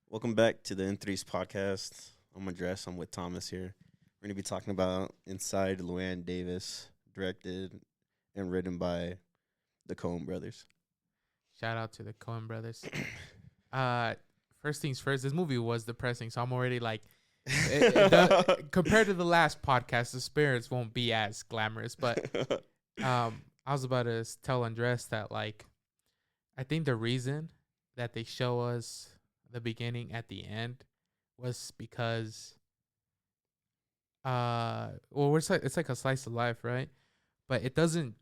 Welcome back to the N3's podcast. I'm Andres. I'm with Thomas here. We're going to be talking about Inside Llewyn Davis, directed and written by the Coen brothers. Shout out to the Cohen brothers. First things first, this movie was depressing, so I'm already like, compared to the last podcast, the spirits won't be as glamorous. But I was about to tell Andres that like, I think the reason that they show us the beginning at the end was because, it's like a slice of life, right? But it doesn't,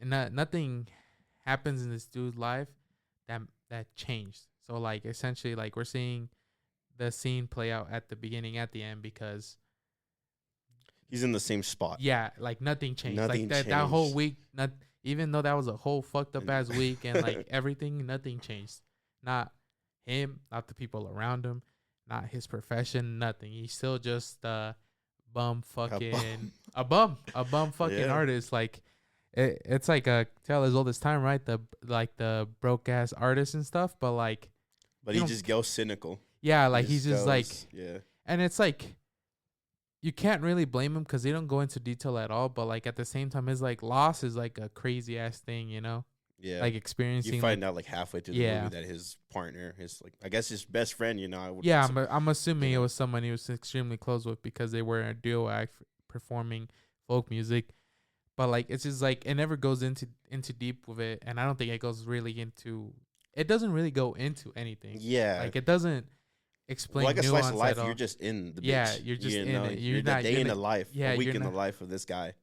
nothing happens in this dude's life that changed. So like essentially like we're seeing the scene play out at the beginning at the end because He's in the same spot. yeah, like nothing changed. Nothing like that whole changed. week, not even though that was a whole fucked up ass week and like everything, nothing changed. Not him, not the people around him, not his profession, nothing. He's still just a bum fucking a bum fucking Yeah. artist. Like it's like a tale as old as time, right? The broke ass artist and stuff, but like But You he don't- just goes cynical. yeah, like he's just like, yeah. and it's like you can't really blame him because they don't go into detail at all. But like at the same time, it's like loss is like a crazy ass thing, you know, Yeah. like experiencing. You find out like halfway through the Yeah. movie that his partner, I guess his best friend, I would. yeah, I'm assuming you it know. was someone he was extremely close with because they were a duo act performing folk music. But like it's just like it never goes into deep with it, and I don't think it goes really into. It doesn't really go into anything. Yeah. Like it doesn't explain Like a nuance slice of life, at all. you're just in the bitch. Yeah, you're just in it. You're the not- day you're in the not- life, yeah, a week you're in the not- life of this guy.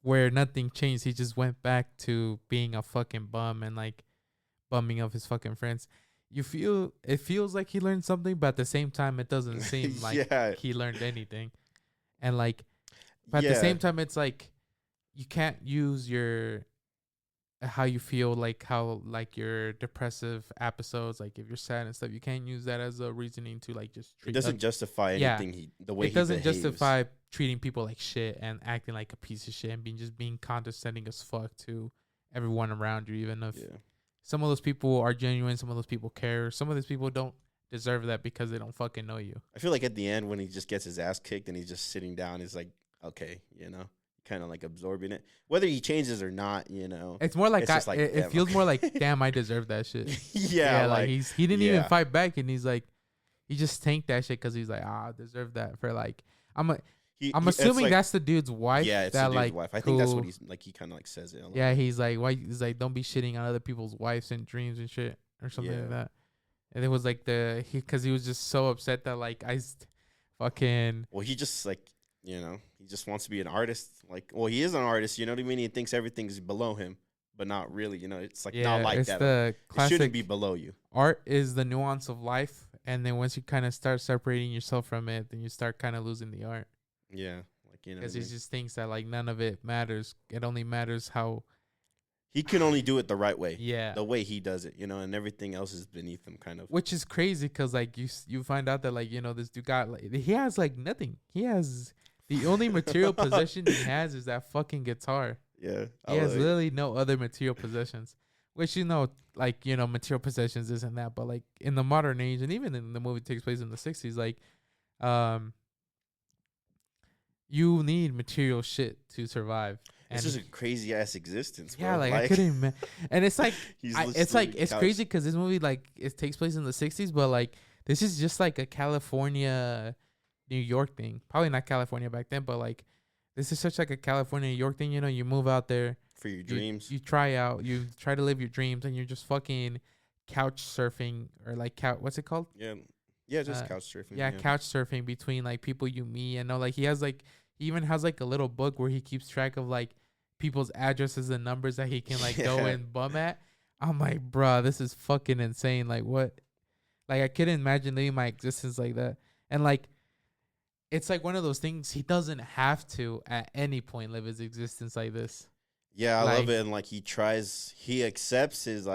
Where nothing changed. He just went back to being a fucking bum and like bumming of his fucking friends. It feels like he learned something, but at the same time, it doesn't seem like Yeah. he learned anything. And like, but at the Yeah. same time, it's like you can't use your how you feel, like how like your depressive episodes, like if you're sad and stuff, you can't use that as a reasoning to like just It treat. doesn't justify yeah. anything the way It doesn't he behaves. justify treating people like shit and acting like a piece of shit and being condescending as fuck to everyone around you, even if Yeah. some of those people are genuine, some of those people care, some of those people don't deserve that because they don't fucking know you. I feel like at the end when he just gets his ass kicked and he's just sitting down, he's like, okay, kind of like absorbing it. Whether he changes or not, It's more like, It's just like, it damn, feels okay. more like, damn, I deserve that shit. yeah, like he didn't even yeah. fight back, and he's like, he just tanked that shit because he's like, I deserve that for like, I'm it's assuming like- that's the dude's wife. yeah, it's that the dude's like, wife. I think that's what who- he's like. He kind of like says it. A lot. Yeah, he's like, why? He's like, don't be shitting on other people's wives and dreams and shit or something Yeah. like that. And it was like because he was just so upset that like fucking Well, he just like he just wants to be an artist. Like, well, he is an artist. You know what I mean? He thinks everything's below him, but not really. It's like not like it's that. the It classic. shouldn't be below you. Art is the nuance of life, and then once you kind of start separating yourself from it, then you start kind of losing the art Yeah, like because he just thinks that like none of it matters. It only matters how. he can only do it the right way. Yeah. The way he does it, and everything else is beneath him, kind of. Which is crazy because like you find out that like this dude got like he has like nothing. He has the only material possession he has is that fucking guitar. Yeah, He has literally no other material possessions. Which like material possessions isn't that, but like in the modern age, and even in the movie takes place in the 60s, like you need material shit to survive. It's And just a crazy ass existence. yeah, bro. like I couldn't and it's like he's it's like literally it's couch- crazy because this movie like it takes place in the 60s, but like this is just like a California New York thing. Probably not California back then, but like this is such like a California New York thing. You move out there, for your dreams. you try to live your dreams, and you're just fucking couch surfing or like what's it called? yeah, just couch surfing. Yeah, couch surfing between like people you meet. And like he even has like a little book where he keeps track of like people's addresses and numbers that he can like go Yeah. and bum at. I'm like, bruh, this is fucking insane. Like what? Like I couldn't imagine living my existence like that. And like it's like one of those things he doesn't have to at any point live his existence like this. Yeah, I Like- love it. And like he accepts his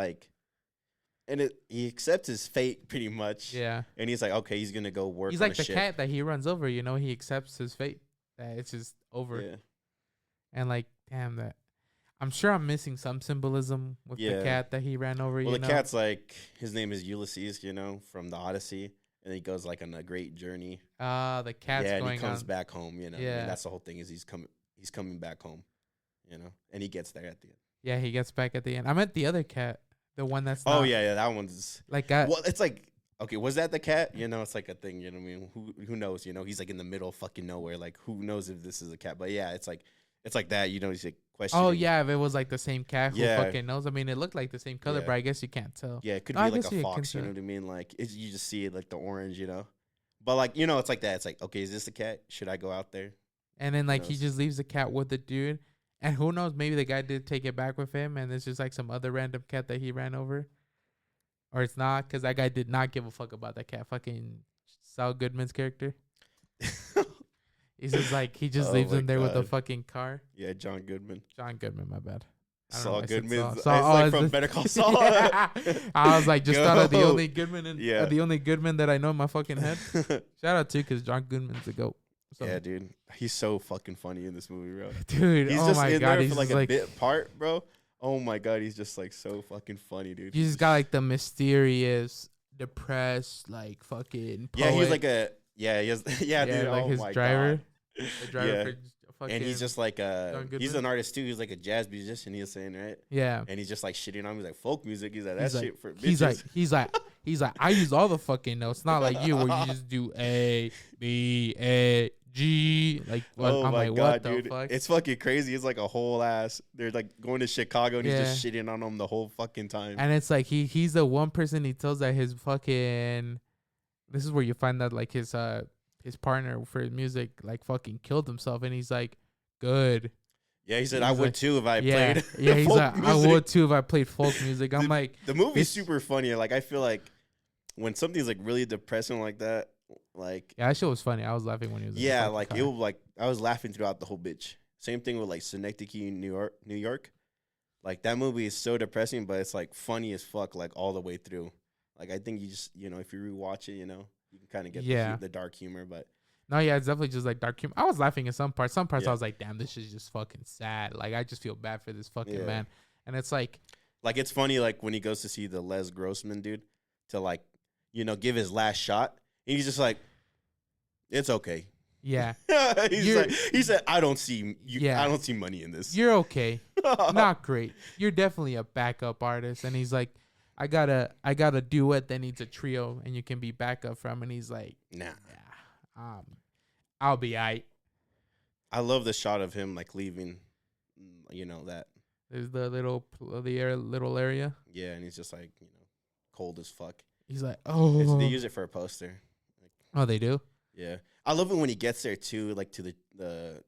he accepts his fate pretty much. Yeah. And he's like, okay, he's gonna go work. He's on like a the ship. cat that he runs over, he accepts his fate. That it's just over. Yeah. And like, damn that. I'm sure I'm missing some symbolism with the cat that he ran over. Well, the cat's like, his name is Ulysses, from the Odyssey, and he goes like on a great journey. The cat's going and he comes on. back home. Yeah, and that's the whole thing is he's coming back home, and he gets there at the end. Yeah, he gets back at the end. I meant the other cat, the one that's. Oh yeah, that one's like. Well, it's like. Okay, was that the cat? It's like a thing. You know what I mean? Who knows? He's like in the middle of fucking nowhere. Like, who knows if this is a cat? But yeah, it's like that. He's like questioning. Oh yeah, if it was like the same cat, who Yeah. fucking knows? I mean, it looked like the same color, Yeah. but I guess you can't tell. Yeah, it could No, be I like guess a you fox. can You know tell. what I mean? Like you just see it like the orange. But like it's like that. It's like, okay, is this a cat? Should I go out there? And then like Who he knows? just leaves the cat with the dude, and who knows? Maybe the guy did take it back with him, and it's just like some other random cat that he ran over, or it's not, because that guy did not give a fuck about that cat. Fucking Saul Goodman's character. He's just like he just Oh leaves my him there with the God. fucking car. Yeah, John Goodman. John Goodman, my bad. I don't know Saul why I said Goodman. Saul. It's Saul- like it's from the- Better Call Saul. Yeah. I was like, just thought of the Go. only Goodman the only Goodman that I know in my fucking head. Shout out to, because John Goodman's the goat. So, Yeah, dude. He's so fucking funny in this movie, bro. dude. He's Oh just my in god, there he's for like just a like bit part, bro. Oh my god, he's just like so fucking funny, dude. you just got like the mysterious, depressed, like fucking poet. Yeah, he's like a he has, dude. like oh his my driver, God. the driver Yeah. for fucking. And he's just like John he's Goodman. an artist too. He's like a jazz musician. He was saying, right? yeah. And he's just like shitting on him. He's like folk music. He's like that He's like, shit for bitches. he's like I use all the fucking notes, not like you where you just do A B A G. Like what? Oh I'm my like, god, what the dude! fuck? It's fucking crazy. It's like a whole ass. They're like going to Chicago and he's just Yeah. shitting on them the whole fucking time. And it's like he's the one person he tells that his fucking. This is where you find that like his partner for his music like fucking killed himself, and he's like, good. Yeah, he said He's I would like- too if I Yeah, played. yeah. He's folk like, I music." would too if I played folk music. I'm like, The movie's this- super funny. Like I feel like when something's like really depressing like that, like yeah, that shit was funny. I was laughing when he was. in the yeah, fucking like car. it was like I was laughing throughout the whole bitch. Same thing with like Synecdoche, New York. Like that movie is so depressing, but it's like funny as fuck, like all the way through. Like I think you just if you rewatch it, you can kind of get the dark humor. But No, yeah, it's definitely just like dark humor. I was laughing at some parts. Some parts Yeah. I was like, damn, this is just fucking sad. Like I just feel bad for this fucking Yeah. man. And it's like, it's funny like when he goes to see the Les Grossman dude to like give his last shot, and he's just like, it's okay. yeah, he said, I don't see Yeah. I don't see money in this. you're okay. Not great. You're definitely a backup artist. And he's like, I got a duet that needs a trio and you can be backup from. And he's like, Nah. yeah, I'll be aight. I love the shot of him like leaving, that. There's the little area. Yeah, and he's just like, cold as fuck. He's like, They oh, use it for a poster. oh, they do. Yeah, I love it when he gets there too, like to the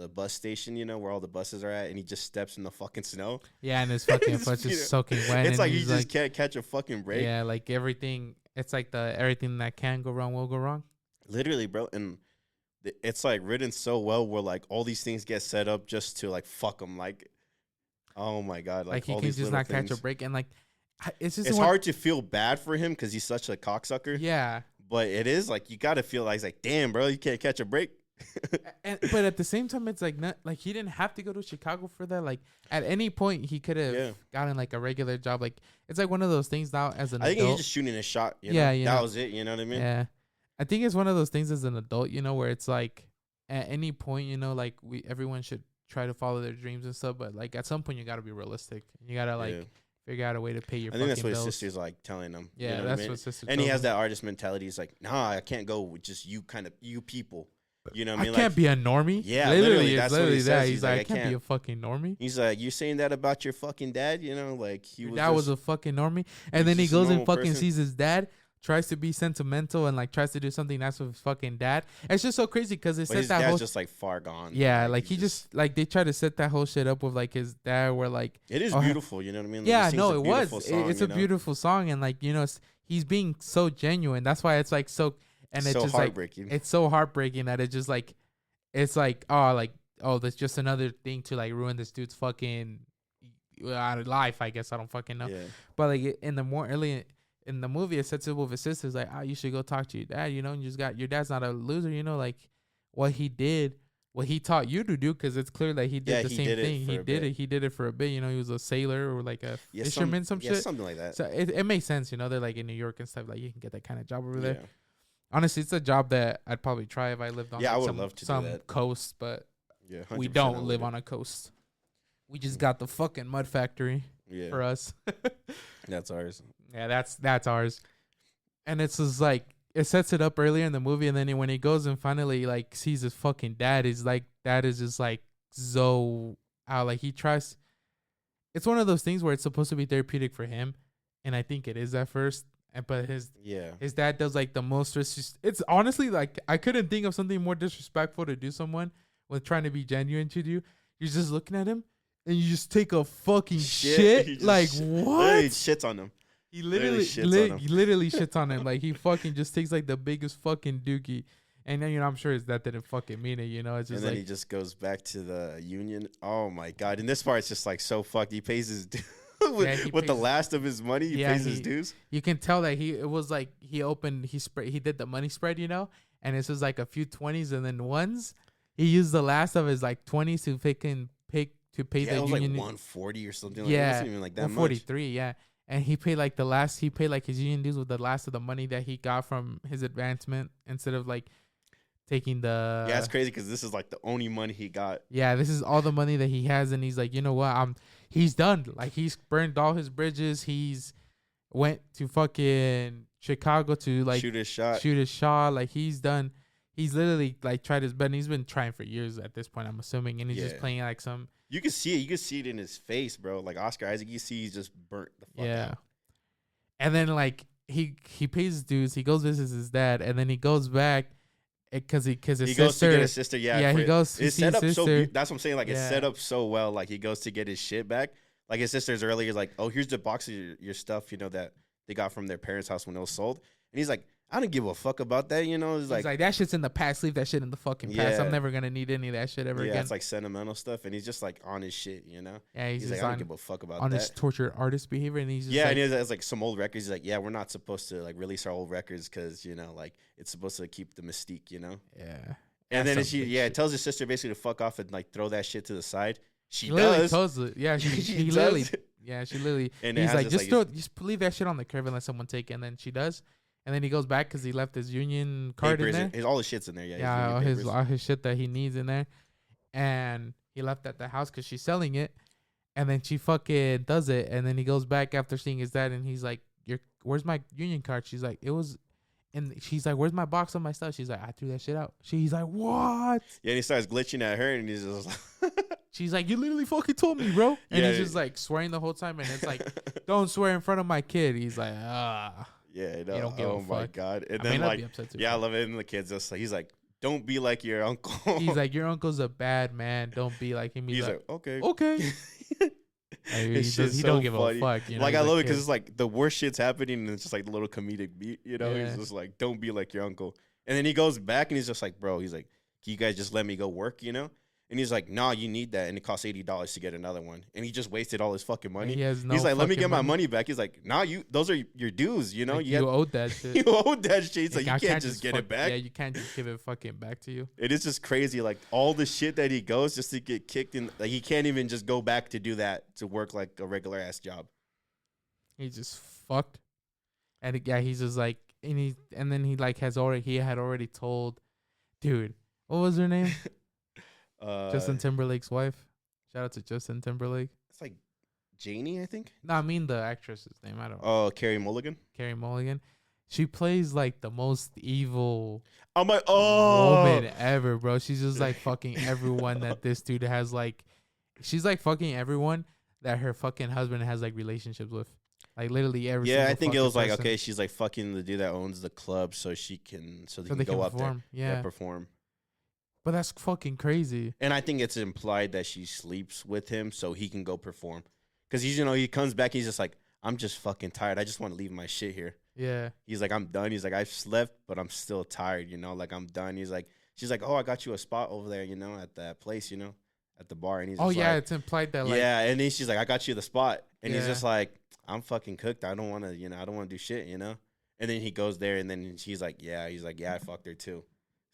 bus station, where all the buses are at, and he just steps in the fucking snow. Yeah, and his fucking It's, foot's you know, just soaking wet. It's and like he he's just can't catch a fucking break. yeah, like everything. It's like everything that can go wrong will go wrong. Literally, bro, and it's like written so well where like all these things get set up just to like fuck him. Like, oh my god, Like he all can these just little not catch a things. break, and like it's just It's one- hard to feel bad for him because he's such a cocksucker. Yeah, But it is like you gotta feel like, damn, bro, you can't catch a break. but at the same time, it's like not like he didn't have to go to Chicago for that. Like at any point, he could have Yeah. gotten like a regular job. Like it's like one of those things now as an I think adult. he's just shooting a shot. Yeah, that was it. You know what I mean? Yeah, I think it's one of those things as an adult, where it's like at any point, like everyone should try to follow their dreams and stuff. But like at some point, you got to be realistic. You gotta like Yeah. figure out a way to pay your. I think that's fucking what his bills. sister's like telling him. Yeah, you know that's I mean? what sister. And he told has me. that artist mentality. He's like, nah, I can't go with just you people. You know what I I mean? can't Like, be a normie. Yeah, literally, literally, it's that's what he literally that. says. He's like, I can't be a fucking normie. he's like, you saying that about your fucking dad? Like he Your was. dad was a fucking normie, and then he just a goes and normal fucking person. sees his dad, tries to be sentimental and like tries to do something nice with his fucking dad. It's just so crazy because it but set his that dad's whole just like far gone. yeah, like he just like they try to set that whole shit up with like his dad, where like It is oh, beautiful. You know what I mean? Like, he yeah, sings no, a it was. beautiful song, It's a beautiful song, and like he's being so genuine. That's why it's like so, and it's so just like heartbreaking. it's so heartbreaking that it just like it's like that's just another thing to like ruin this dude's fucking life. I guess I don't fucking know. Yeah. But like in the more early in the movie, it sets it with his sisters like, you should go talk to your dad, and you just got your dad's not a loser, like what he did what he taught you to do, because it's clear that he did the same thing. He did it for a bit. You know, he was a sailor or like a fisherman, some shit. Something like that. So it makes sense. You know, they're like in New York and stuff. Like you can get that kind of job over there. Honestly, it's a job that I'd probably try if I lived on I would love to some do that. coast, but we 100% don't live on a coast. We just got the fucking mud factory for us. That's ours. Yeah, that's ours. And it's just like, it sets it up earlier in the movie, and then when he goes and finally like sees his fucking dad, is like, dad is just like so out. Like he tries. It's one of those things where it's supposed to be therapeutic for him, and I think it is at first. But his dad does like the most. It's honestly like, I couldn't think of something more disrespectful to do someone with trying to be genuine to you. You're just looking at him and you just take a fucking shit. Like what? He shits on him. He literally shits on him. Like he fucking just takes like the biggest fucking dookie. And then, you know, I'm sure his dad didn't fucking mean it, you know. It's just, and then he just goes back to the union. Oh my god! And this part is just like so fucked. He pays his with the last of his money. He pays his dues. You can tell that he did the money spread, you know, and it's just like a few 20s and then ones. He used the last of his like 20s to pay the it was union. Like 140 or something. Like, it wasn't even like that 143, much. Yeah. And he paid like his union dues with the last of the money that he got from his advancement, instead of like taking the. Yeah, it's crazy because this is like the only money he got. Yeah, this is all the money that he has, and he's like, you know what, he's done. Like he's burned all his bridges. He's went to fucking Chicago to like shoot his shot. Like he's done. He's literally like tried his best. And he's been trying for years at this point, I'm assuming, and he's just playing like some. You can see it. You can see it in his face, bro. Like Oscar Isaac, you see he's just burnt the fuck out. And then like he pays his dues. He goes visits his dad, and then he goes back because his sister. He goes to get his sister. He goes to it's see set up his sister. so. That's what I'm saying. Like it's set up so well. Like he goes to get his shit back. Like his sister's earlier, like, oh, here's the box of your stuff, you know, that they got from their parents' house when it was sold. And he's like, I don't give a fuck about that, you know. He's like that shit's in the past. Leave that shit in the fucking past. I'm never gonna need any of that shit ever again. Yeah, it's like sentimental stuff, and he's just like on his shit, you know. Yeah, he's like, I don't give a fuck about on that. His tortured artist behavior, and he's just and he has like some old records. He's like, yeah, we're not supposed to like release our old records because, you know, like it's supposed to keep the mystique, you know. Yeah. And then it tells his sister basically to fuck off and like throw that shit to the side. She literally does. Tells it. Yeah, she literally. Yeah, she literally. And he's like, just leave that shit on the curb and let someone take it. And then she does. And then he goes back because he left his union card in there. All his shit's in there. Yeah, all his shit that he needs in there. And he left at the house because she's selling it. And then she fucking does it. And then he goes back after seeing his dad. And he's like, where's my union card? She's like, it was. And she's like, where's my box of my stuff? She's like, I threw that shit out. He's like, what? Yeah, and he starts glitching at her. And he's just like. She's like, you literally fucking told me, bro. And he's just like swearing the whole time. And it's like, don't swear in front of my kid. He's like, Yeah, no. You don't give a my fuck. god! And then like, I love it. And the kid's just like, he's like, "Don't be like your uncle." He's like, your uncle's a bad man. Don't be like him. He's like, okay. He don't give a fuck. You know? Like I love it because it's like the worst shit's happening, and it's just like the little comedic beat. You know, he's just like, "Don't be like your uncle." And then he goes back and he's just like, "Bro," he's like, "Can you guys just let me go work?" You know. And he's like, "Nah, you need that," and it costs $80 to get another one. And he just wasted all his fucking money. He's like, "Let me get my money back." He's like, "Nah, those are your dues. You know, like you owed that shit. You owed that shit. So you can't just get it back. Yeah, you can't just give it fucking back to you." It is just crazy, like all the shit that he goes just to get kicked in. Like he can't even just go back to do that to work like a regular ass job. He's just fucked. And he's just like, and then he had already told, dude, what was her name? Justin Timberlake's wife. Shout out to Justin Timberlake. It's like Janie, I think. No, I mean the actress's name. I don't know. Oh, Carey Mulligan. Carey Mulligan. She plays like the most evil woman ever, bro. She's just like fucking everyone that this dude has like. She's like fucking everyone that her fucking husband has like relationships with. Like literally every. Yeah, I think it was like person. Okay, she's like fucking the dude that owns the club, so they can go up perform. There, yeah, perform. But that's fucking crazy. And I think it's implied that she sleeps with him so he can go perform. Because he comes back, he's just like, I'm just fucking tired. I just want to leave my shit here. Yeah. He's like, I'm done. He's like, I've slept, but I'm still tired, you know? Like, I'm done. He's like, she's like, oh, I got you a spot over there, you know, at that place, you know, at the bar. And he's like, it's implied that, like. Yeah, and then she's like, I got you the spot. And he's just like, I'm fucking cooked. I don't want to, I don't want to do shit, you know? And then he goes there, and then she's like, I fucked her too.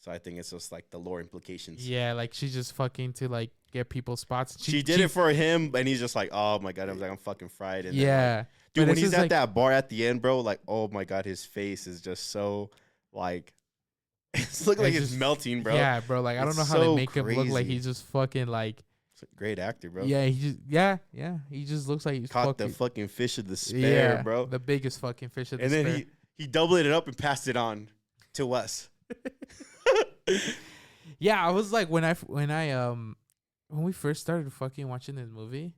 So I think it's just like the lore implications. Yeah, like she's just fucking to like get people's spots. She did it for him, and he's just like, oh my god, I'm fucking fried. And yeah, then, like, dude, when he's at like, that bar at the end, bro, like, oh my god, his face is just so like, it's looking like it's melting, bro. Yeah, bro. Like I don't know how they make him look like he's just fucking like. A great actor, bro. Yeah, he just looks like he's caught the fucking fish of despair, bro. The biggest fucking fish of despair. And then he doubled it up and passed it on to us. Yeah, I was like when we first started fucking watching this movie,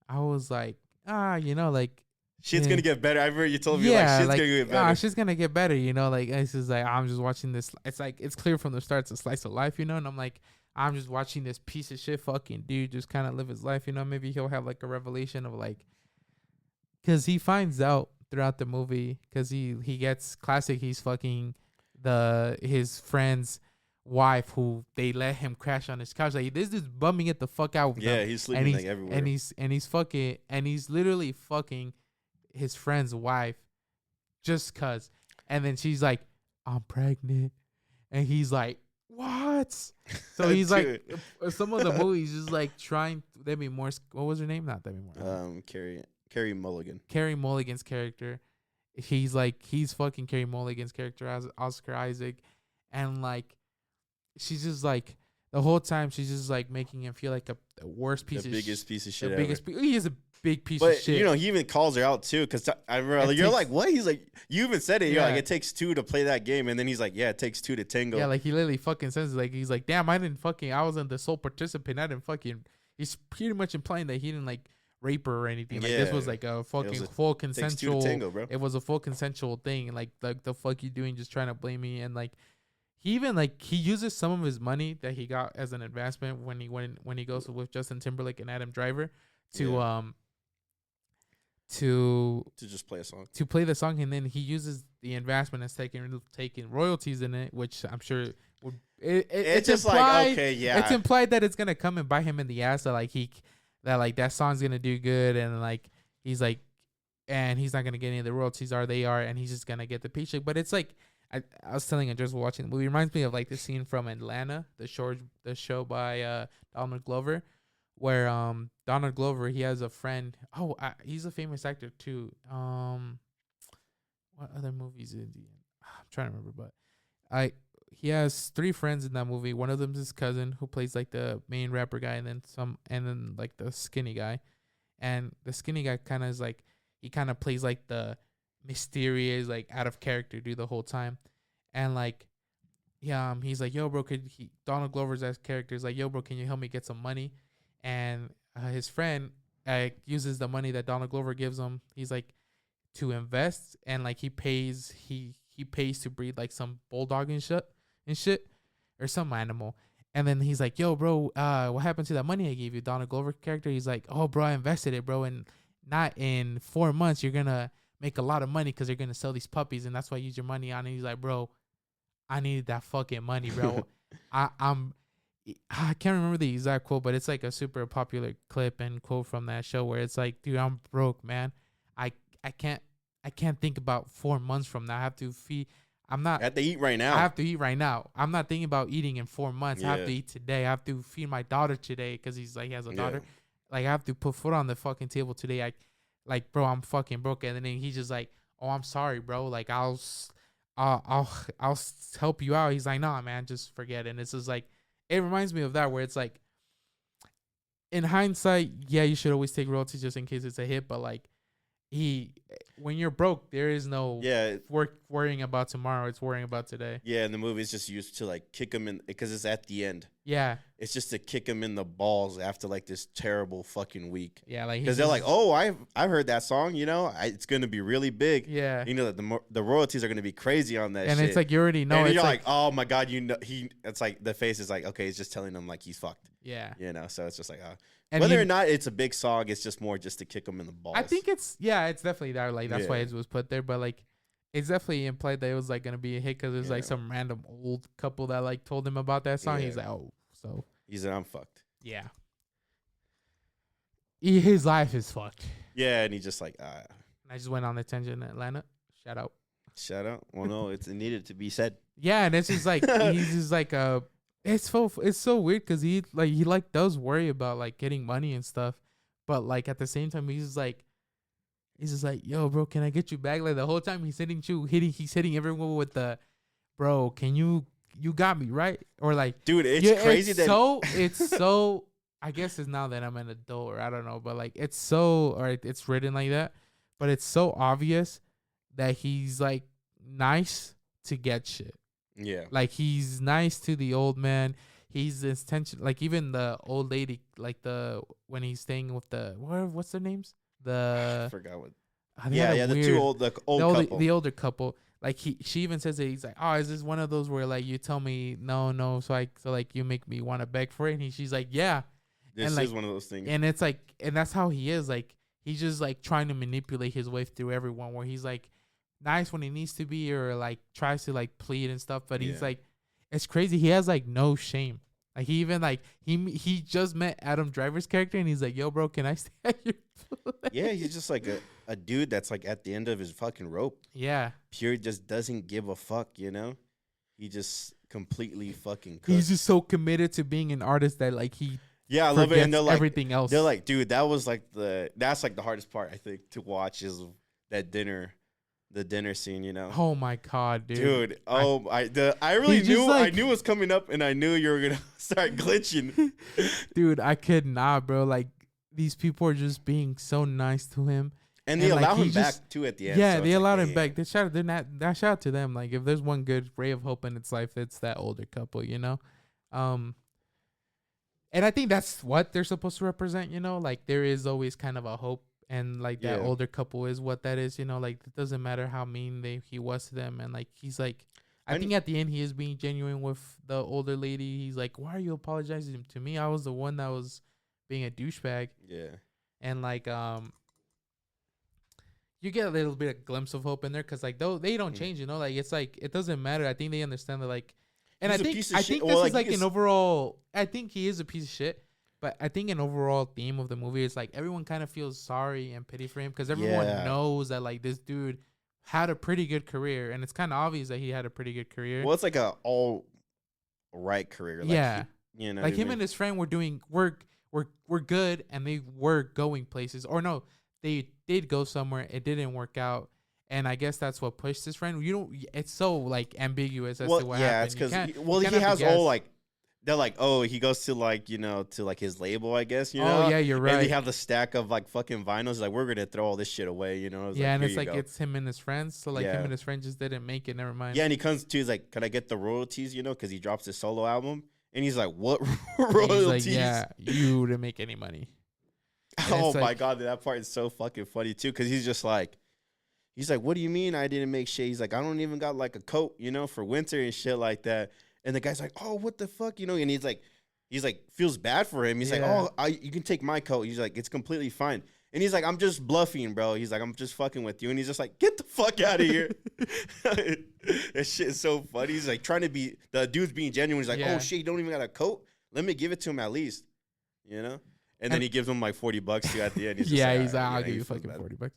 I was like, like shit's gonna get better. I remember you told me like shit's gonna get better. Shit's gonna get better, like it's just like I'm just watching this. It's like it's clear from the start it's a slice of life, and I'm like I'm just watching this piece of shit fucking dude just kind of live his life, maybe he'll have like a revelation of like, because he finds out throughout the movie, because he gets classic, he's fucking his friend's wife who they let him crash on his couch. Like this dude's bumming it the fuck out. Yeah, he's sleeping like everywhere. And he's literally fucking his friend's wife just cause. And then she's like, I'm pregnant. And he's like, what? So he's like, some of the movies just like trying Demi Moore's, what was her name? Not Demi Moore. Carrie Mulligan. Carrie Mulligan's character. He's fucking Carrie Mulligan's character as Oscar Isaac. And like, she's just like, the whole time she's just like making him feel like a worst piece of shit. The biggest piece of shit ever. He is a big piece of shit. He even calls her out too, because I remember you're like, what? He's like, you even said it. You're like, it takes two to play that game, and then he's like, yeah, it takes two to tango. Yeah, like he literally fucking says like, he's like, damn, I wasn't the sole participant. I didn't fucking. He's pretty much implying that he didn't like rape her or anything. Like this was like a fucking full consensual. Tango, bro. It was a full consensual thing. Like the fuck you doing, just trying to blame me. And like he even like he uses some of his money that he got as an advancement when he goes with Justin Timberlake and Adam Driver to just play a song. To play the song, and then he uses the advancement as taking royalties in it, which I'm sure would it's just implied, like, okay, yeah. It's implied that it's gonna come and bite him in the ass, that song's gonna do good, and like he's like, and he's not gonna get any of the royalties, and he's just gonna get the paycheck. But it's like I was telling Andres while watching the movie, it reminds me of like the scene from Atlanta, the show by Donald Glover, where Donald Glover, he has a friend. He's a famous actor too. What other movies is he in? I'm trying to remember, but he has 3 friends in that movie. One of them is his cousin, who plays like the main rapper guy, and then like the skinny guy. And the skinny guy kind of is like, he kind of plays like the mysterious, like out of character dude the whole time. And like, he's like, yo, bro, Donald Glover's as character is like, yo, bro, can you help me get some money? And his friend uses the money that Donald Glover gives him. He's like, to invest, and like he pays to breed like some bulldog and shit or some animal. And then he's like, yo, bro, what happened to that money I gave you? Donald Glover character, he's like, oh, bro, I invested it, bro, and not in 4 months you're gonna make a lot of money because you're gonna sell these puppies, and that's why I use your money on it. He's like, bro, I needed that fucking money, bro. I can't remember the exact quote, but it's like a super popular clip and quote from that show where it's like, dude, I'm broke, man. I can't think about 4 months from now. I have to feed. I have to eat right now. I have to eat right now. I'm not thinking about eating in 4 months. I have to eat today. I have to feed my daughter today because he has a daughter. Like I have to put food on the fucking table today. Bro, I'm fucking broke. And then he's just like, oh, I'm sorry, bro. Like I'll help you out. He's like, nah, man, just forget it. And it's just like, it reminds me of that where it's like, in hindsight, yeah, you should always take royalties just in case it's a hit. But like, when you're broke, there is no worrying about tomorrow. It's worrying about today. Yeah, and the movie is just used to like kick him in because it's at the end. Yeah, it's just to kick him in the balls after like this terrible fucking week. Yeah, like because they're like, oh, I've heard that song. It's gonna be really big. Yeah, the royalties are gonna be crazy on that. And shit. It's like you already know. And you're like, oh my god, It's like the face is like, okay, he's just telling him like he's fucked. Yeah, so it's just like, and whether or not it's a big song, it's just more just to kick him in the balls. I think it's definitely that. Like that's why it was put there, but like it's definitely implied that it was like gonna be a hit because there's like some random old couple that like told him about that song. He's like, oh, so he's like, I'm fucked. Yeah, his life is fucked. Yeah, and he just like, I just went on the tangent in Atlanta. Shout out. Well, no, it needed to be said. Yeah, and it's just like he's just like it's so weird because he does worry about like getting money and stuff, but like at the same time he's just like, yo, bro, can I get you back? Like the whole time he's hitting everyone with the, bro, can you got me right? Or like, dude, it's crazy it's so I guess it's now that I'm an adult or I don't know, but like it's written like that, but it's so obvious that he's like nice to get shit. Yeah. Like he's nice to the old man. He's intention like even the old lady, like when he's staying with what's their names? I forgot what. The couple. The older couple. Like she even says that he's like, oh, is this one of those where like you tell me no, so like you make me want to beg for it? And she's like, yeah. This is one of those things. And it's like, and that's how he is. Like he's just like trying to manipulate his way through everyone. Where he's like nice when he needs to be, or like tries to like plead and stuff. But he's like, it's crazy. He has like no shame. Like he even like he just met Adam Driver's character, and he's like, yo, bro, can I stay at your place? Yeah, he's just like a dude that's like at the end of his fucking rope. Yeah. Pure just doesn't give a fuck, you know? He just completely fucking cooks. He's just so committed to being an artist that like he I love it. And they're like everything else. They're like, dude, that's like the hardest part I think to watch is that the dinner scene, you know. Oh my god, dude. I really knew I knew it was coming up, and I knew you were gonna start glitching. Dude, I could not, bro. Like these people are just being so nice to him. And they allow him back too at the end. Yeah, so they allowed him back. Shout out to them. Like if there's one good ray of hope in its life, it's that older couple, you know? And I think that's what they're supposed to represent, you know? Like there is always kind of a hope. And like that older couple is what that is, you know, like it doesn't matter how mean he was to them. And like he's like, I think at the end he is being genuine with the older lady. He's like, why are you apologizing to me? I was the one that was being a douchebag. Yeah. And like you get a little bit of glimpse of hope in there because like though they don't change, you know, like it's like it doesn't matter. I think they understand that like, and I think this is like an overall. I think he is a piece of shit. But I think an overall theme of the movie is like everyone kind of feels sorry and pity for him because everyone knows that like this dude had a pretty good career, and it's kind of obvious that he had a pretty good career. Well, it's like a all right career. Like you know, like him and his friend were doing work. We're good, and they were going places. Or no, they did go somewhere. It didn't work out, and I guess that's what pushed his friend. It's so like ambiguous as to what happened. Yeah, it's because he has all like. They're like, oh, he goes to like, you know, to like his label, I guess, you know? Oh, yeah, you're right. And they have the stack of like fucking vinyls. Like, we're going to throw all this shit away, you know? Yeah, and it's like, it's him and his friends. So like him and his friend just didn't make it. Never mind. Yeah, and he comes to, he's like, can I get the royalties, you know? Because he drops his solo album. And he's like, what royalties? He's like, yeah, you didn't make any money. Oh my God, that part is so fucking funny too. Because he's like, what do you mean I didn't make shit? He's like, I don't even got like a coat, you know, for winter and shit like that. And the guy's like, oh, what the fuck, you know? And he's like, feels bad for him. He's like, oh, you can take my coat. He's like, it's completely fine. And he's like, I'm just bluffing, bro. He's like, I'm just fucking with you. And he's just like, get the fuck out of here. That shit is so funny. He's like trying to be, the dude's being genuine. He's like, oh shit, you don't even got a coat? Let me give it to him at least, you know? And then he gives him like $40 too at the end. He's just he's like, I'll give you fucking $40.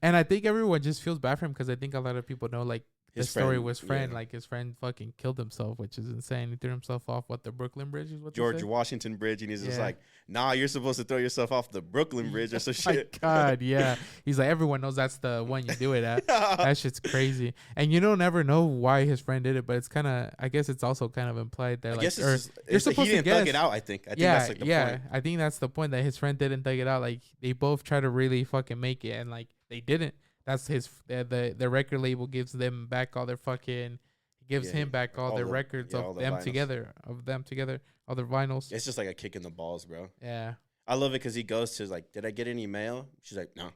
And I think everyone just feels bad for him because I think a lot of people know like, his story was like his friend fucking killed himself, which is insane. He threw himself off the Brooklyn Bridge is what George Washington Bridge, and he's just like, nah, you're supposed to throw yourself off the Brooklyn Bridge or some shit. God, yeah. He's like, everyone knows that's the one you do it at. That shit's crazy. And you don't ever know why his friend did it, but it's kind of, I guess it's also kind of implied that you're supposed to guess. Thug it out, I think. I think that's like the point. I think that's the point, that his friend didn't thug it out. Like they both try to really fucking make it, and like they didn't. That's his. The record label gives them back all their fucking. Gives him back all their records of them together, all their vinyls. It's just like a kick in the balls, bro. Yeah, I love it because he goes to like, did I get any mail? She's like, no.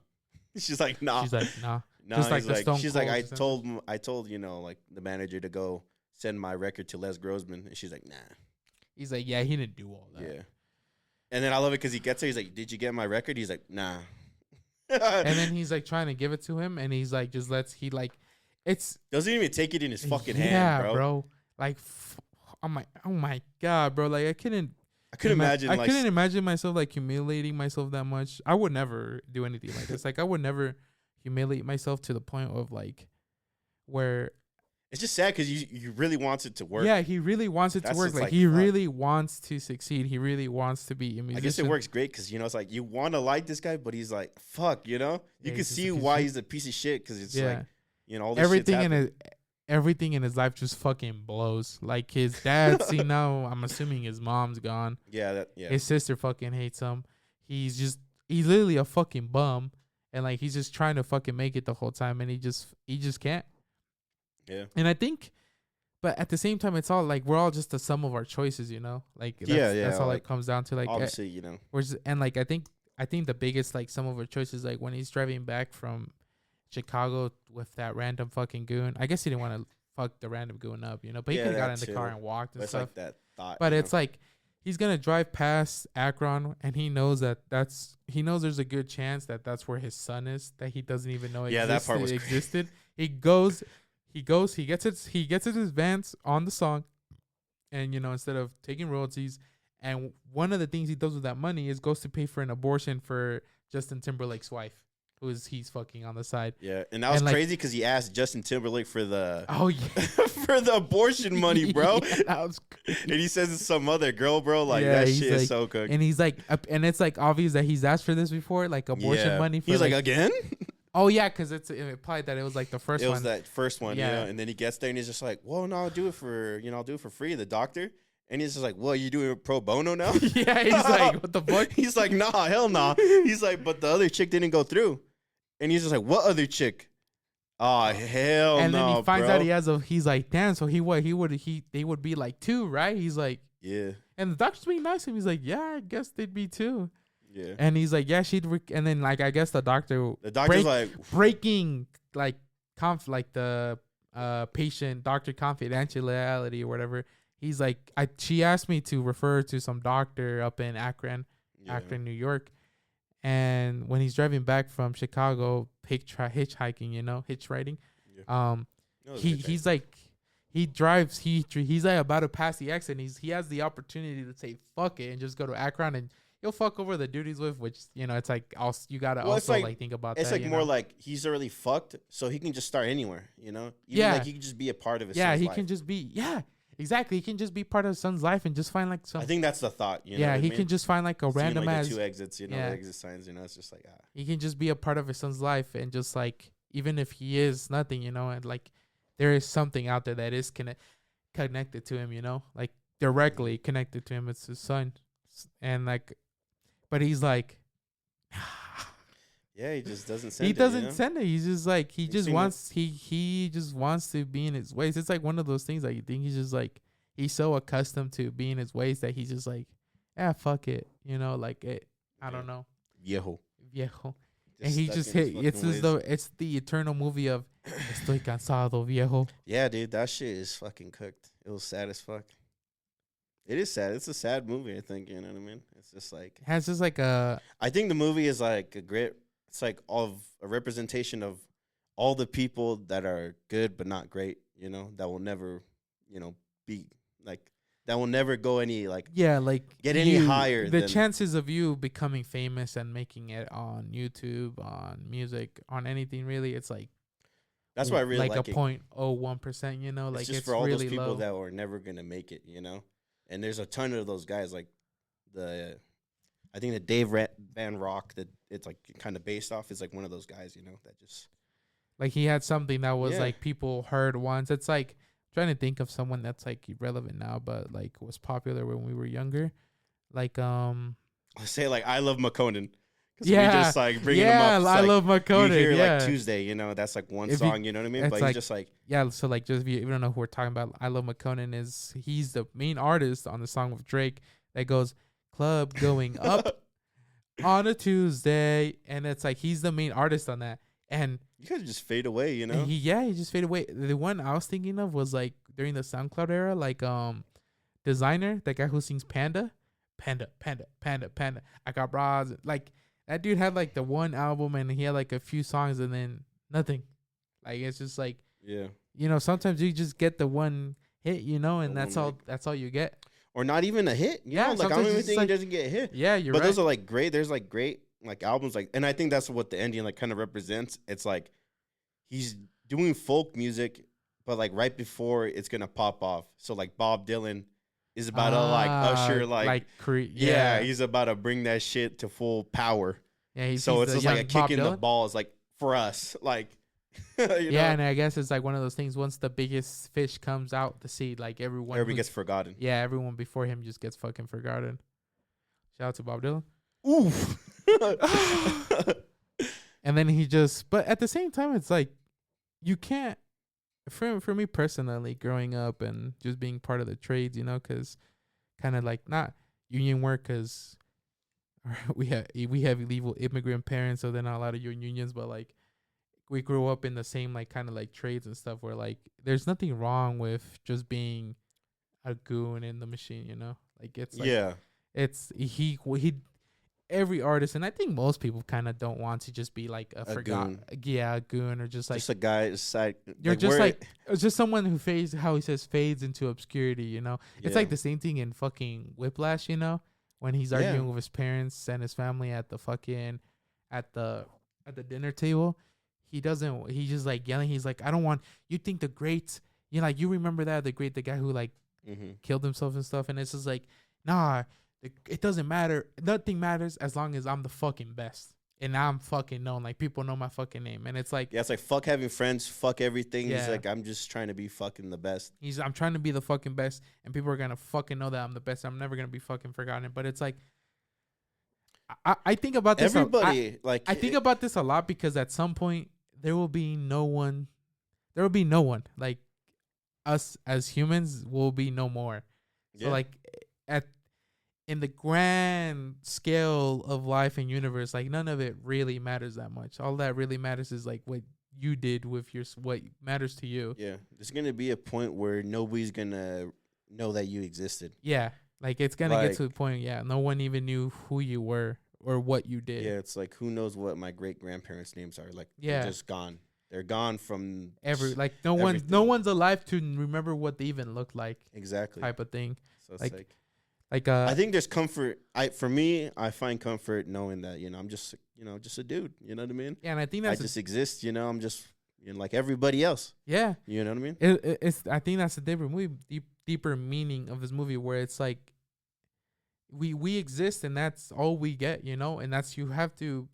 She's like, nah. She's like, nah. No, just like the Stone she's like, I told you know, like the manager to go send my record to Les Grossman, and she's like, nah. He's like, yeah, he didn't do all that. Yeah, and then I love it because he gets there. He's like, did you get my record? He's like, nah. And then he's like trying to give it to him, and he's like, it's doesn't even take it in his fucking hand, bro. Yeah, bro. Like, oh my God, bro. Like, I couldn't imagine. I couldn't imagine myself like humiliating myself that much. I would never do anything like this. Like, I would never humiliate myself to the point of like where It's just sad because you really wants it to work. Yeah, he really wants it to That's work. just Like, like, he fuck. really wants to succeed. He really wants to be a musician. I guess it works great because, it's like you want to like this guy, but he's like, fuck, You Yeah, can he's just a see piece of why shit. he's a piece of shit because it's Yeah. like, all this shit's Everything in happened. everything in his life just fucking blows. Like, his dad, see, now I'm assuming his mom's gone. Yeah. His sister fucking hates him. He's literally a fucking bum. And like, he's just trying to fucking make it the whole time. And he just can't. Yeah. And I think, but at the same time, it's all like, we're all just the sum of our choices, Like, that's all like, it comes down to. Like, obviously, and like, I think the biggest, like, some of our choices, like when he's driving back from Chicago with that random fucking goon. I guess he didn't want to fuck the random goon up, but he Yeah, could have got that in the too. car and walked and It's stuff. like that thought. But it's like, he's gonna drive past Akron, and he knows he knows there's a good chance that that's where his son is, that he doesn't even know Yeah, that part was crazy. existed. He gets his advance on the song, and instead of taking royalties, and one of the things he does with that money is goes to pay for an abortion for Justin Timberlake's wife, he's fucking on the side. Yeah, and that was like- crazy because he asked Justin Timberlake for the Oh yeah, for the abortion money, bro. Yeah, that was And he says it's some other girl, bro. Like, Yeah, that he's shit like- is so cooked. and he's like, and it's like obvious that he's asked for this before, like abortion Yeah. money. For He's like, again? oh yeah, because it implied that it was like the first It was one. that first one, Yeah. And then he gets there and he's just like, well, no, I'll do it for, I'll do it for free, the doctor. And he's just like, well, you doing it pro bono now? Yeah, he's like, what the fuck? He's like, nah, hell nah. He's like, but the other chick didn't go through. And he's just like, what other chick? Oh, hell no, And then he finds bro. out he's like, damn, so they would be like 2, right? He's like, Yeah, and the doctor's being nice to him. He's like, yeah, I guess they'd be 2. yeah. And he's like, yeah, and then like, I guess the doctor's like, breaking like the patient doctor confidentiality or whatever. He's like, she asked me to refer to some doctor up in Akron, New York. And when he's driving back from Chicago, hitchhiking, hitchriding, he's like, he's like about to pass the exit, and he has the opportunity to say fuck it and just go to Akron, and he'll fuck over the dude he's with, which it's like also you gotta also like think about it's that. like more like he's already fucked, so he can just start anywhere, Even like he can just be a part of his son's life. Can just be exactly. He can just be part of his son's life and just find like some. I think that's the thought. He can just find like a random like ass the 2 exits, the exit signs. It's just like he can just be a part of his son's life and just like even if he is nothing, and like there is something out there that is connected to him, like directly connected to him. It's his son, and like, but he's like. Yeah, he just doesn't send He it. doesn't send it. He's just like he just wants it. he just wants to be in his ways. It's like one of those things that you think he's just like he's so accustomed to being in his ways that he's just like, yeah, fuck it, like it. I don't know, viejo. And he just hit. It's as though it's the eternal movie of Estoy cansado, viejo. Yeah, dude, that shit is fucking cooked. It was sad as fuck. It is sad. It's a sad movie. I think you know what I mean. It's just like It has just like a. I think the movie is like a great. It's like of a representation of all the people that are good but not great, that will never, be like that will never go any like get any higher. The chances of you becoming famous and making it on YouTube, on music, on anything really, it's like that's why I really like a 0.01%. Like it's just it's for all really those people low. that are never gonna make it, And there's a ton of those guys like I think the Dave Van Rock that it's like kind of based off is like one of those guys, that just like he had something that was like people heard once. It's like trying to think of someone that's like irrelevant now, but like was popular when we were younger. Like I say like I Love McConan. Yeah, we just like bringing him up. I love McConan. You hear yeah, like Tuesday, that's like one If song, you know what I mean? it's But like- he's just like So like just if you don't know who we're talking about, I Love McConan he's the main artist on the song with Drake that goes club going up on a Tuesday, and it's like he's the main artist on that. And you guys just fade away, he just faded away. The one I was thinking of was like during the SoundCloud era, like Designer, that guy who sings Panda. I got bras. Like that dude had like the one album and he had like a few songs and then nothing. Like it's just like sometimes you just get the one hit, and that's all you get. Or not even a hit. Like I don't sometimes even it's think like- he doesn't get a hit. Yeah, you're But right. those are like great. There's like great like albums like, and I think that's what the ending like kind of represents. It's like he's doing folk music, but like right before it's gonna pop off. So like Bob Dylan is about to like usher yeah, he's about to bring that shit to full power. yeah. So He's it's the just like a young kick Bob in the Dylan. balls, like for us, like you Yeah, know, and I guess it's like one of those things. Once the biggest fish comes out the sea, like everybody gets forgotten. yeah, everyone before him just gets fucking forgotten. Shout out to Bob Dylan. Oof. And then he just, but at the same time, it's like you can't. For me personally, growing up and just being part of the trades, because kind of like not union work, because we have illegal immigrant parents, so they're not allowed to unions, but like we grew up in the same like kind of like trades and stuff where like there's nothing wrong with just being a goon in the machine, like it's like Yeah. it's he every artist, and I think most people kind of don't want to just be like a goon. Yeah, a goon, or just like Just a guy side. you're just like it's just someone who fades, how he says, fades into obscurity. It's like the same thing in fucking Whiplash, when he's arguing with his parents and his family at the fucking at the dinner table. He's just like yelling. He's like, I don't want you think the great, like you remember that the guy who like killed himself and stuff, and it's just like, nah. It doesn't matter. Nothing matters as long as I'm the fucking best. And I'm fucking known. Like, people know my fucking name. And it's like... Yeah, it's like, fuck having friends. Fuck everything. Yeah. He's like, I'm just trying to be fucking the best. I'm trying to be the fucking best. And people are going to fucking know that I'm the best. I'm never going to be fucking forgotten. But it's like... I think about this... Everybody, I think about this a lot because at some point, there will be no one... There will be no one. Like, us as humans will be no more. So, like, in the grand scale of life and universe, like none of it really matters that much. All that really matters is like what you did with what matters to you. Yeah, there's gonna be a point where nobody's gonna know that you existed. Yeah, like it's gonna get to the point. Yeah, no one even knew who you were or what you did. Yeah, it's like who knows what my great grandparents' names are. Like yeah, they're just gone. They're gone from no one's alive to remember what they even looked like. Exactly. Type of thing. So it's like I think there's comfort. I find comfort knowing that I'm just just a dude. You know what I mean? Yeah, and I think I just exist. I'm just like everybody else. Yeah, you know what I mean? It's I think that's a different movie, deeper meaning of this movie, where it's like we exist and that's all we get, and that's you have to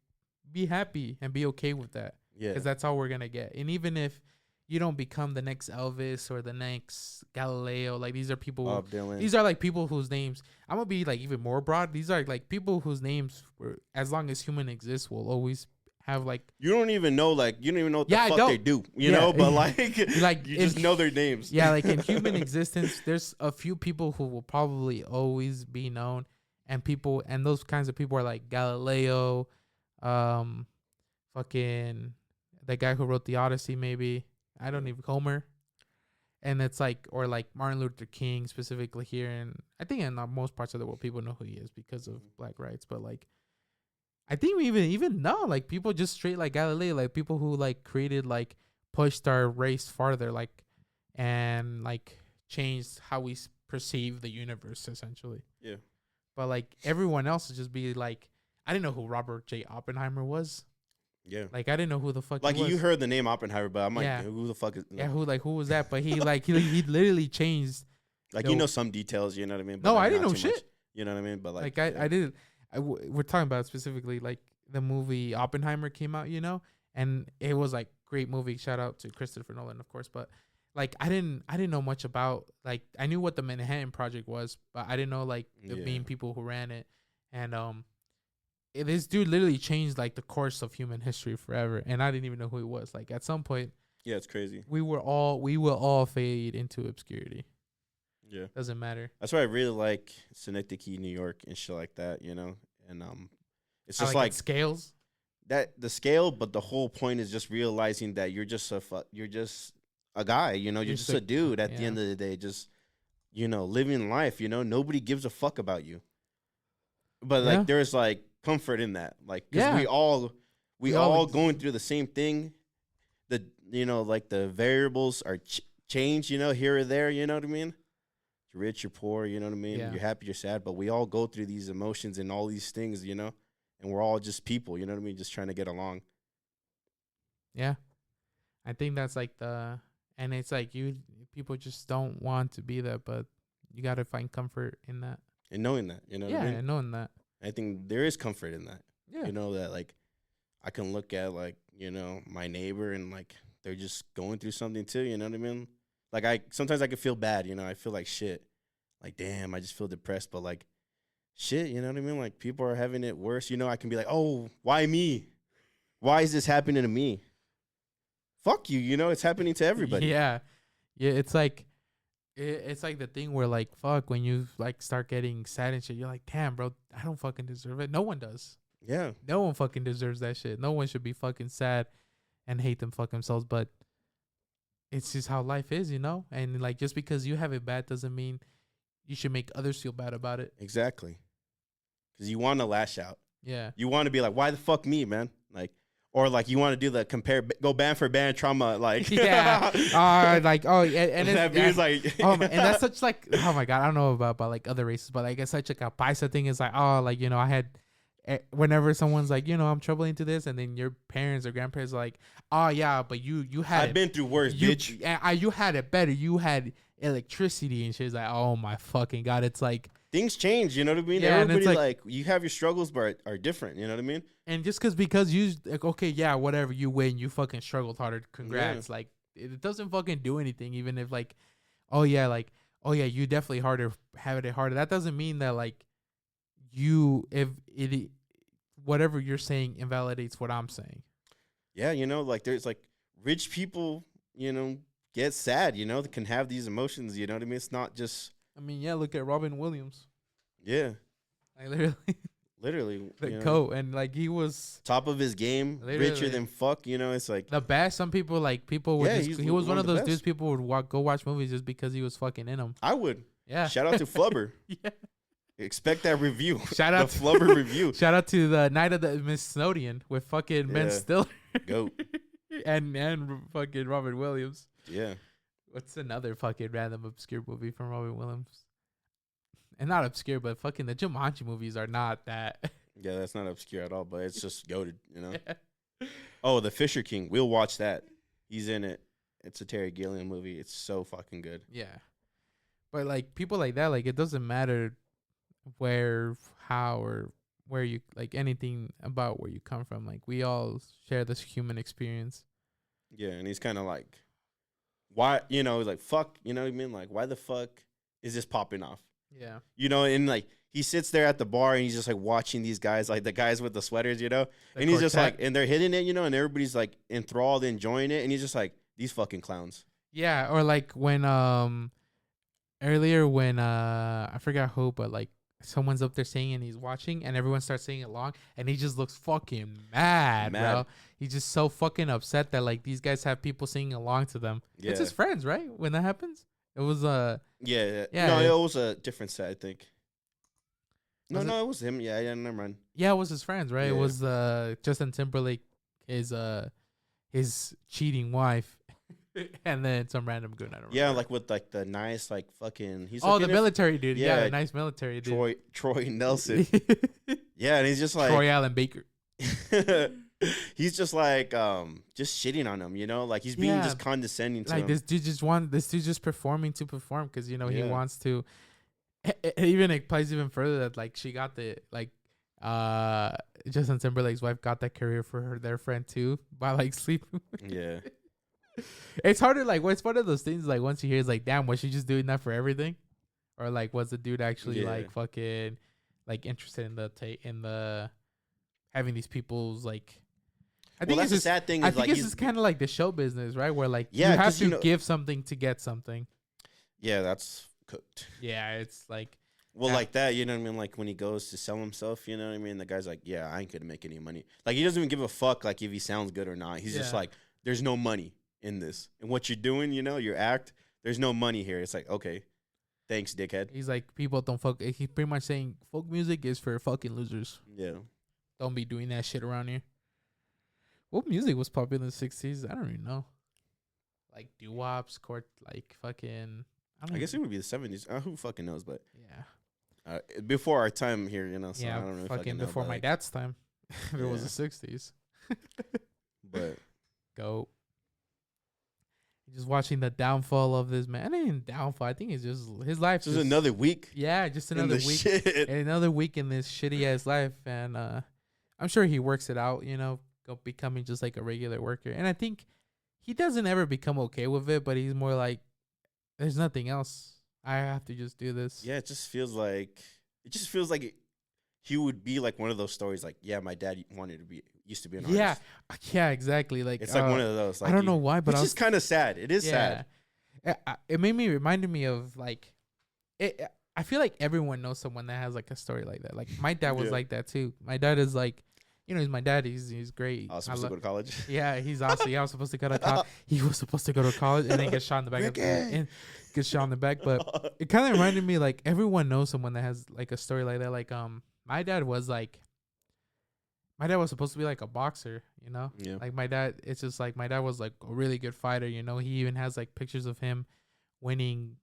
be happy and be okay with that. Yeah, because that's all we're gonna get. And even if you don't become the next Elvis or the next Galileo, like these are people. Bob Dylan. These are like people whose names I'm gonna be like even more broad. These are like people whose names, as long as human exists, will always have like. You don't even know what the fuck they do. You Yeah. know, but like you just know their names. Yeah, like in human existence, there's a few people who will probably always be known, and those kinds of people are like Galileo, fucking the guy who wrote the Odyssey, maybe. I don't even Homer, and it's like, or like Martin Luther King specifically here, and I think in most parts of the world people know who he is because of black rights. But like, I think we even know like people just straight like Galileo, like people who like created like pushed our race farther, like and like changed how we perceive the universe essentially. Yeah. But like everyone else would just be like, I didn't know who Robert J. Oppenheimer was. Yeah, like I didn't know who the fuck. Like he was. you heard the name Oppenheimer, but I'm like, who the fuck is? Yeah, who was that? But he like he literally changed. Like some details, you know what I mean? But no, like, I didn't know shit. Much, you know what I mean? But like I didn't. We're talking about specifically like the movie Oppenheimer came out, and it was like great movie. Shout out to Christopher Nolan, of course. But like I didn't know much about like I knew what the Manhattan Project was, but I didn't know like the main people who ran it, and this dude literally changed like the course of human history forever, and I didn't even know who he was. Like at some point, yeah, it's crazy. We will all fade into obscurity. Yeah, doesn't matter. That's why I really like Synecdoche, New York, and shit like that. And it's just like scales. That the scale, but the whole point is just realizing that you're just a guy. You're just a dude at the end of the day, just living life. Nobody gives a fuck about you. But like there's like comfort in that, like because we all going through the same thing. Like the variables are change, here or there. You know what I mean? You're rich, you're poor. You know what I mean? You're happy, you're sad, but we all go through these emotions and all these things, and we're all just people. You know what I mean? Just trying to get along. Yeah, I think that's like and And it's like people just don't want to be that, but you got to find comfort in that. And knowing that, you know what I mean? And knowing that. I think there is comfort in that. Yeah. You know, that like I can look at like, you know, my neighbor and like they're just going through something too, you know what I mean? Like sometimes I can feel bad, you know, I feel like shit. Like, damn, I just feel depressed, but like shit, you know what I mean? Like people are having it worse, you know, I can be like, "Oh, why me? Why is this happening to me?" Fuck you, you know, it's happening to everybody. Yeah. It's like it's like the thing where like fuck when you like start getting sad and shit, you're like, damn, bro, I don't fucking deserve it. No one does. Yeah. No one fucking deserves that shit. No one should be fucking sad and hate them fuck themselves. But it's just how life is, you know. And like just because you have it bad doesn't mean you should make others feel bad about it. Exactly. Because you want to lash out. Yeah. You want to be like, why the fuck me, man? Like, or like you want to do the go band for band trauma, like yeah, like and that it's like and that's such like oh my god, I don't know about like other races, but like it's such like a paisa thing. Is like like you know I had whenever someone's like you know I'm troubling to this, and then your parents or grandparents are like yeah, but you had I've been through worse, bitch. You had it better. You had electricity and shit. It's like oh my fucking god, it's like. Things change, you know what I mean? Yeah, everybody like you have your struggles, but are different. You know what I mean? And just because you like, okay, yeah, whatever, you win, you fucking struggled harder. Congrats. Yeah. Like it doesn't fucking do anything. Even if like, you definitely have it harder. That doesn't mean that like whatever you're saying invalidates what I'm saying. Yeah, you know, like there's like rich people, you know, get sad. You know, that can have these emotions. You know what I mean? It's not just. I mean, yeah, look at Robin Williams. Yeah. Like literally. The coat. And like he was top of his game, richer than fuck, you know, it's like the best. Some people he was one of those dudes people would go watch movies just because he was fucking in them. I would. Yeah. Shout out to Flubber. Yeah. Expect that review. Shout out the Flubber review. Shout out to the Night of the Smithsonian with fucking Ben Stiller. Goat. and fucking Robin Williams. Yeah. What's another fucking random obscure movie from Robin Williams? And not obscure, but fucking the Jumanji movies are not that. Yeah, that's not obscure at all, but it's just goated, you know? Yeah. Oh, The Fisher King. We'll watch that. He's in it. It's a Terry Gilliam movie. It's so fucking good. Yeah. But, like, people like that, like, it doesn't matter where, how, or where you, like, anything about where you come from. Like, we all share this human experience. Yeah, and he's kind of like, why, you know, like, fuck, you know what I mean? Like, why the fuck is this popping off? Yeah. You know, and like, he sits there at the bar and he's just like watching these guys, like the guys with the sweaters, you know, and he's just like, and they're hitting it, you know, and everybody's like enthralled, enjoying it. And he's just like, these fucking clowns. Yeah. Or like when, earlier when, I forgot who, but like someone's up there singing and he's watching and everyone starts singing along and he just looks fucking mad, bro. He's just so fucking upset that like these guys have people singing along to them. Yeah. It's his friends, right? When that happens, it was, yeah. No, it was a different set, I think. No, it was him. Yeah, never mind. Yeah, it was his friends, right? Yeah. It was Justin Timberlake, his cheating wife, and then some random goon. I don't remember. Yeah, like with like the nice like fucking. He's the military dude. Yeah, nice military dude. Troy Nelson. Yeah, and he's just like Troy Allen Baker. He's just like just shitting on him, you know, like he's being just condescending to him. This dude just performing to perform because you know he wants to. Even it plays even further that like she got the like Justin Timberlake's wife got that career for their friend too by like sleeping. Yeah. It's harder like it's one of those things like once you hear it's like damn was she just doing that for everything, or like was the dude actually like fucking like interested in the having these people's like. I think that's the sad thing. I think this is kind of like the show business, right? Where like you have to give something to get something. Yeah, that's cooked. Yeah, it's like like that, you know what I mean? Like when he goes to sell himself, you know what I mean? The guy's like, yeah, I ain't gonna make any money. Like he doesn't even give a fuck like if he sounds good or not. He's just like, there's no money in this. And what you're doing, you know, your act, there's no money here. It's like, okay, thanks, dickhead. He's like, people don't fuck. He's pretty much saying folk music is for fucking losers. Yeah. Don't be doing that shit around here. What music was popular in the 60s? I don't even know. Like doo-wops, like fucking... I guess it would be the 70s. Who fucking knows, but... Yeah. Before our time here, you know, so yeah, I don't really fucking know, before my dad's time. If it was the 60s. But... Go. just watching the downfall of this man. I didn't downfall. I think it's just his life. Just another week. Yeah, just another week. Shit. Another week in this shitty ass life, and I'm sure he works it out. Becoming just like a regular worker. And I think he doesn't ever become okay with it, but he's more like, there's nothing else. I have to just do this. Yeah, it just feels like he would be like one of those stories. Like, yeah, my dad used to be an artist. Yeah, exactly. Like it's like one of those. Like, I don't know why, but it's just kind of sad. It is sad. It reminded me of like it. I feel like everyone knows someone that has like a story like that. Like my dad was like that too. My dad is like, he's my dad. He's great. I was supposed to go to college. Yeah, he's awesome. Yeah, I was supposed to go to college. He was supposed to go to college and then get shot in the back. And get shot in the back. But it kind of reminded me like everyone knows someone that has like a story like that. Like my dad was supposed to be like a boxer. Yeah. Like my dad. It's just like my dad was like a really good fighter. He even has like pictures of him winning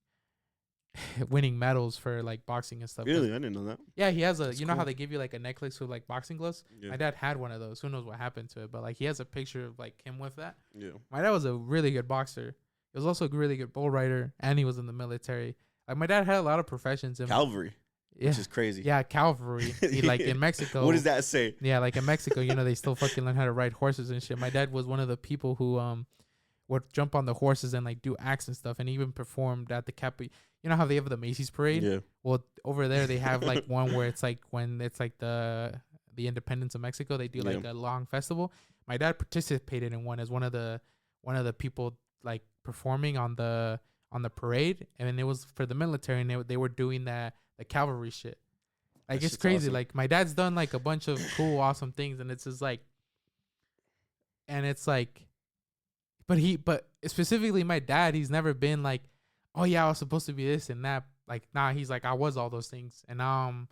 medals for like boxing and stuff. Really? I didn't know that. Yeah, he has That's know cool. how they give you like a necklace with like boxing gloves? Yeah. My dad had one of those. Who knows what happened to it? But like he has a picture of like him with that. Yeah. My dad was a really good boxer. He was also a really good bull rider, and he was in the military. Like my dad had a lot of professions. Cavalry. Yeah. Which is crazy. Yeah, cavalry. Like in Mexico. What does that say? Yeah, like in Mexico, they still fucking learn how to ride horses and shit. My dad was one of the people who would jump on the horses and like do acts and stuff, and even performed at the You know how they have the Macy's parade? Yeah. Well, over there they have like one where it's like when it's like the independence of Mexico, they do like a long festival. My dad participated in one as one of the people like performing on the parade, and it was for the military, and they were doing the cavalry shit. Like it's crazy. Awesome. Like my dad's done like a bunch of cool, awesome things, and it's just like, and it's like, but specifically my dad, he's never been like, oh yeah, I was supposed to be this and that. Like, nah, he's like, I was all those things, and now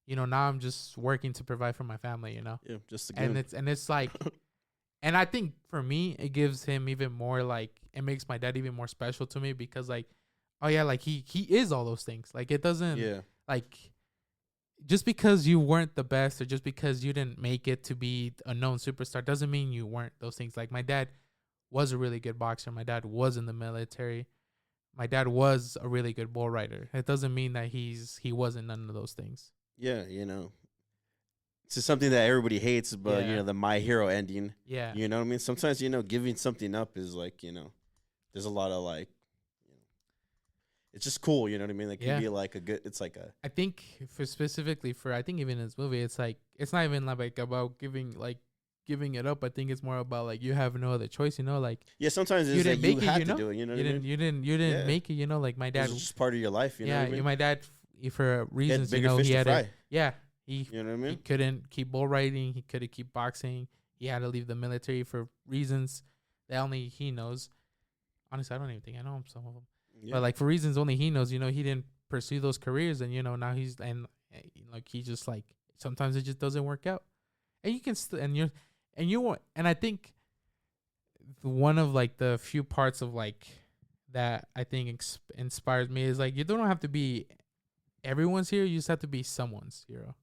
I'm just working to provide for my family. Yeah, just and it's like, and I think for me, it gives him even more like, it makes my dad even more special to me because like, oh yeah, like he is all those things. Like it doesn't like just because you weren't the best or just because you didn't make it to be a known superstar doesn't mean you weren't those things. Like my dad was a really good boxer. My dad was in the military. My dad was a really good bull rider. It doesn't mean that he wasn't none of those things. Yeah, it's just something that everybody hates, but the My Hero ending. Yeah. You know what I mean? Sometimes, giving something up is like, there's a lot of like, it's just cool, you know what I mean? Like, it can be like it's like a. I think specifically I think even in this movie, it's like, it's not even like about giving it up. I think it's more about like, you have no other choice, like. Yeah, sometimes it's like you have to do it, you know what I mean? You didn't make it, like my dad. It's just part of your life, you know what I mean? My dad, for reasons, he had he you know what I mean? He couldn't keep bull riding. He couldn't keep boxing. He had to leave the military for reasons that only he knows. Honestly, I don't even think I know some of them. Yeah. But like for reasons only he knows, he didn't pursue those careers, and now he's like he just like sometimes it just doesn't work out, and you can and I think one of like the few parts of like that I think inspires me is like you don't have to be everyone's hero, you just have to be someone's hero,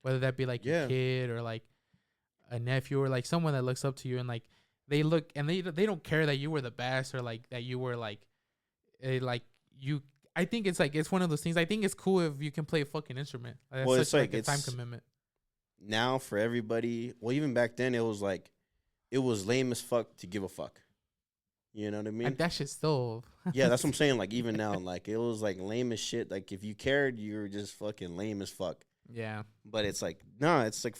whether that be like your kid or like a nephew or like someone that looks up to you, and like they look and they don't care that you were the best or like that you were like you. I think it's like it's one of those things. I think it's cool if you can play a fucking instrument. Like, well, it's such like a time commitment. Now for everybody, well, even back then, it was like it was lame as fuck to give a fuck. You know what I mean? And that shit still. Yeah, that's what I'm saying. Like even now, like it was like lame as shit. Like if you cared, you were just fucking lame as fuck. Yeah. But it's like it's like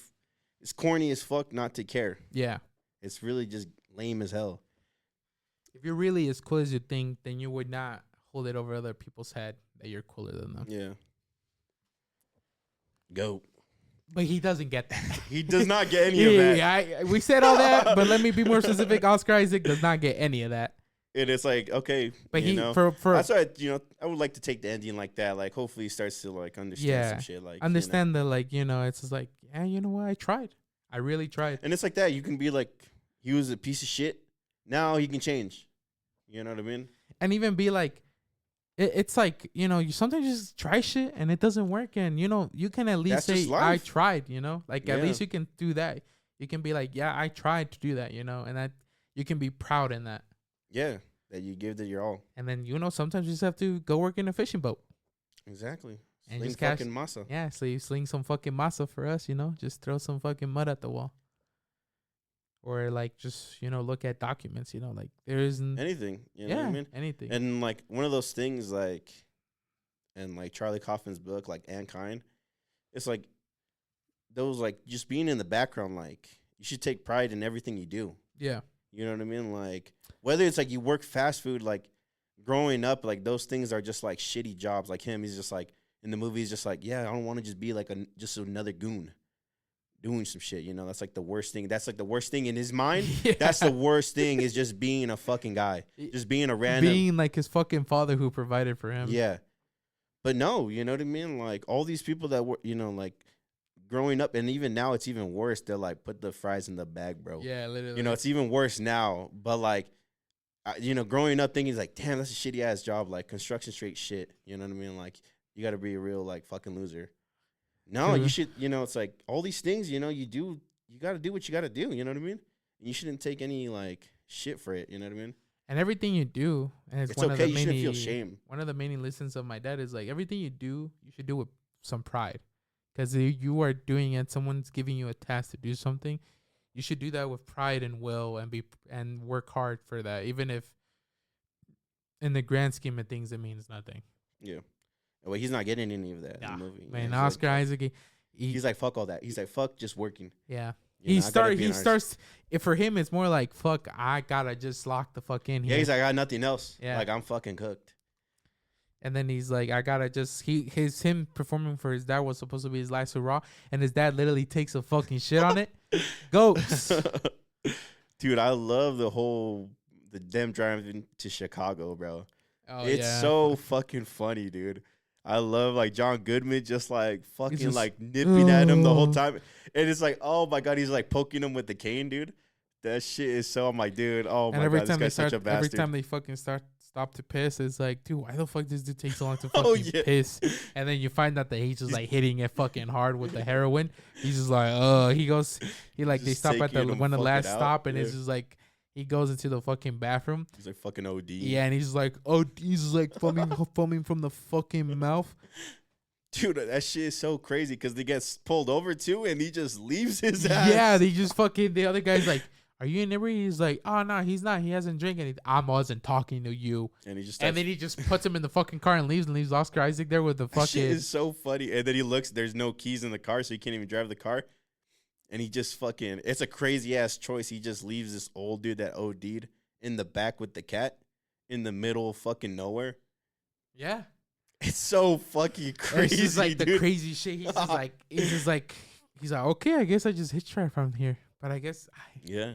it's corny as fuck not to care. Yeah. It's really just lame as hell. If you're really as cool as you think, then you would not hold it over other people's head that you're cooler than them. Yeah. Go. But he doesn't get that. He does not get any of that. Yeah, we said all that, but let me be more specific. Oscar Isaac does not get any of that. And it's like, okay, but that's why I would like to take the ending like that. Like, hopefully, he starts to like understand some shit. Like, understand that, like it's just like, yeah, you know what? I tried. I really tried. And it's like that. You can be like, he was a piece of shit. Now he can change. You know what I mean? And even be like, it's like, you sometimes just try shit and it doesn't work. And, you can at least say, I tried, like at least you can do that. You can be like, yeah, I tried to do that, and that you can be proud in that. Yeah. that you give it your all. And then sometimes you just have to go work in a fishing boat. Exactly. And Sling just catch fucking masa. Yeah, so you sling some fucking masa for us, just throw some fucking mud at the wall. Or like just, look at documents, like there isn't Anything. You know what I mean? Anything. And like one of those things like in like Charlie Coffin's book, like Ankind, it's like those like just being in the background, like you should take pride in everything you do. Yeah. You know what I mean? Like whether it's like you work fast food, like growing up, like those things are just like shitty jobs. Like him, he's just like in the movie, he's just like, yeah, I don't want to just be like just another goon doing some shit. That's like the worst thing. That's like the worst thing in his mind. Yeah. That's the worst thing is just being a fucking guy, just being a random, being like his fucking father who provided for him. Yeah, but no, you know what I mean? Like all these people that were, like growing up, and even now it's even worse. They're like put the fries in the bag, bro. Yeah, literally. It's even worse now. But like, growing up thinking like, damn, that's a shitty ass job, like construction straight shit. You know what I mean? Like you got to be a real like fucking loser. No, you should, it's like all these things, you got to do what you got to do, you know what I mean? And you shouldn't take any like shit for it, you know what I mean? And everything you do, and it's one okay, of the you shouldn't feel shame. One of the main lessons of my dad is like everything you do, you should do with some pride. Because you are doing it, someone's giving you a task to do something, you should do that with pride and will and work hard for that, even if in the grand scheme of things it means nothing. Yeah. Well, he's not getting any of that in the movie. Man, Oscar Isaac, he's like, fuck all that. He's like, fuck just working. Yeah. He starts, if for him, it's more like, fuck, I gotta just lock the fuck in here. Yeah, he's like, I got nothing else. Yeah. Like, I'm fucking cooked. And then he's like, I gotta just, him performing for his dad was supposed to be his last hurrah. And his dad literally takes a fucking shit on it. Goats. Dude, I love them driving to Chicago, bro. Oh, it's so fucking funny, dude. I love like John Goodman just like fucking just, like nipping at him the whole time. And it's like, oh my God, he's like poking him with the cane, dude. That shit is so, I'm like, dude, oh my God, this guy's such a bastard. Every time they fucking stop to piss, it's like, dude, why the fuck does this dude take so long to fucking piss? And then you find out that he's just like hitting it fucking hard with the heroin. He's just like, they stop at the last stop and it's just like, he goes into the fucking bathroom. He's like fucking OD. Yeah, and he's like, he's like foaming from the fucking mouth. Dude, that shit is so crazy because they get pulled over too, and he just leaves his ass. Yeah, they just fucking, the other guy's like, are you inebriated? He's like, oh, no, he's not. He hasn't drank anything. I wasn't talking to you. And then he just puts him in the fucking car and leaves Oscar Isaac there with the fucking. That shit is so funny. And then he looks, there's no keys in the car, so he can't even drive the car. And he just fucking, it's a crazy ass choice. He just leaves this old dude that OD'd in the back with the cat in the middle of fucking nowhere. Yeah. It's so fucking crazy. It's just like dude. The crazy shit. He's just like, okay, I guess I just hitchhike from here. But I guess. Yeah.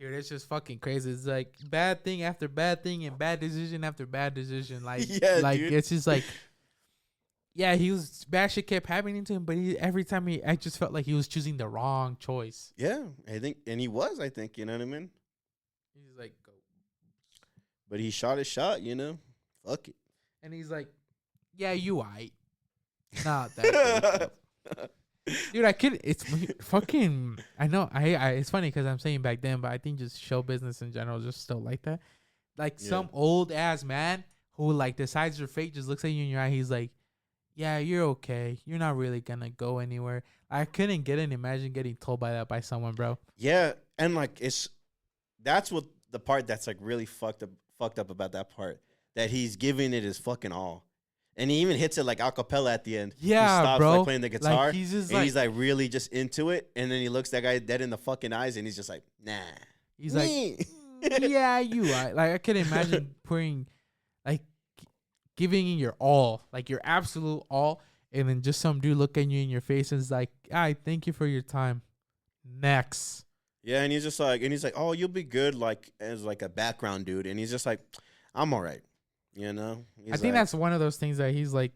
Dude, it's just fucking crazy. It's like bad thing after bad thing and bad decision after bad decision. Like, dude. It's just like. Yeah, bad shit kept happening to him, but every time I just felt like he was choosing the wrong choice. Yeah, I think, you know what I mean? He's like, go. But he shot his shot, fuck it. And he's like, yeah, you aight. Not that dude, it's fucking, I know, it's funny because I'm saying back then, but I think just show business in general is just still like that. Like some old ass man who like decides your fate, just looks at you in your eye, he's like, yeah, you're okay. You're not really gonna go anywhere. I couldn't imagine getting told by someone, bro. Yeah, and like that's what the part that's like really fucked up about that part. That he's giving it his fucking all. And he even hits it like a cappella at the end. Yeah, he stops bro. Like playing the guitar. Like, he's like really just into it. And then he looks that guy dead in the fucking eyes and he's just like, nah. He's like, yeah, you are. Like I couldn't imagine pouring like giving in your all, like your absolute all, and then just some dude looking you in your face and is like, I thank you for your time. Next. Yeah, and he's just like, oh, you'll be good, like as like a background dude, and he's just like, I'm all right, I think that's one of those things that he's like,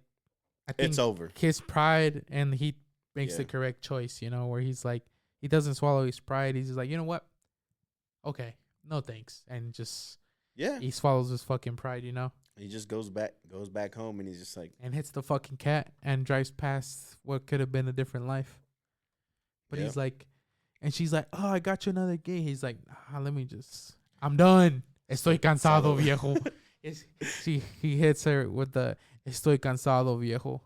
I think it's over. His pride, and he makes the correct choice, where he's like, he doesn't swallow his pride. He's just like, you know what? Okay, no thanks, and just he swallows his fucking pride, He just goes back home, and he's just like, and hits the fucking cat and drives past what could have been a different life. But he's like, and she's like, oh, I got you another gig. He's like, let me just, I'm done. Estoy cansado, viejo. He hits her with the Estoy cansado, viejo.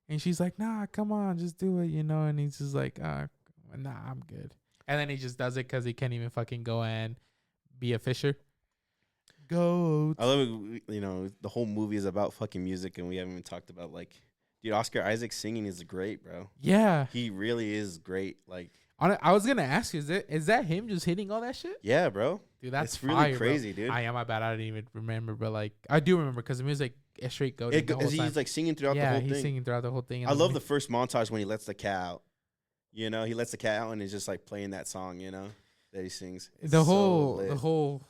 And she's like, nah, come on, just do it, you know? And he's just like, nah, I'm good. And then he just does it because he can't even fucking go and be a fisher. Goat. I love it, you know, the whole movie is about fucking music, and we haven't even talked about, like, dude, Oscar Isaac singing is great, bro. Yeah. He really is great. Like, I was going to ask you, is that him just hitting all that shit? yeah, bro. Dude, that's it's really fire, crazy, bro. dude. My bad. I didn't even remember, but, like, I do remember because the music is straight goated the whole time. He's, like, singing throughout the whole thing. Yeah, he's singing throughout the whole thing. I love the first montage when he lets the cat out. You know, he lets the cat out and is just, like, playing that song, you know, that he sings. It's the whole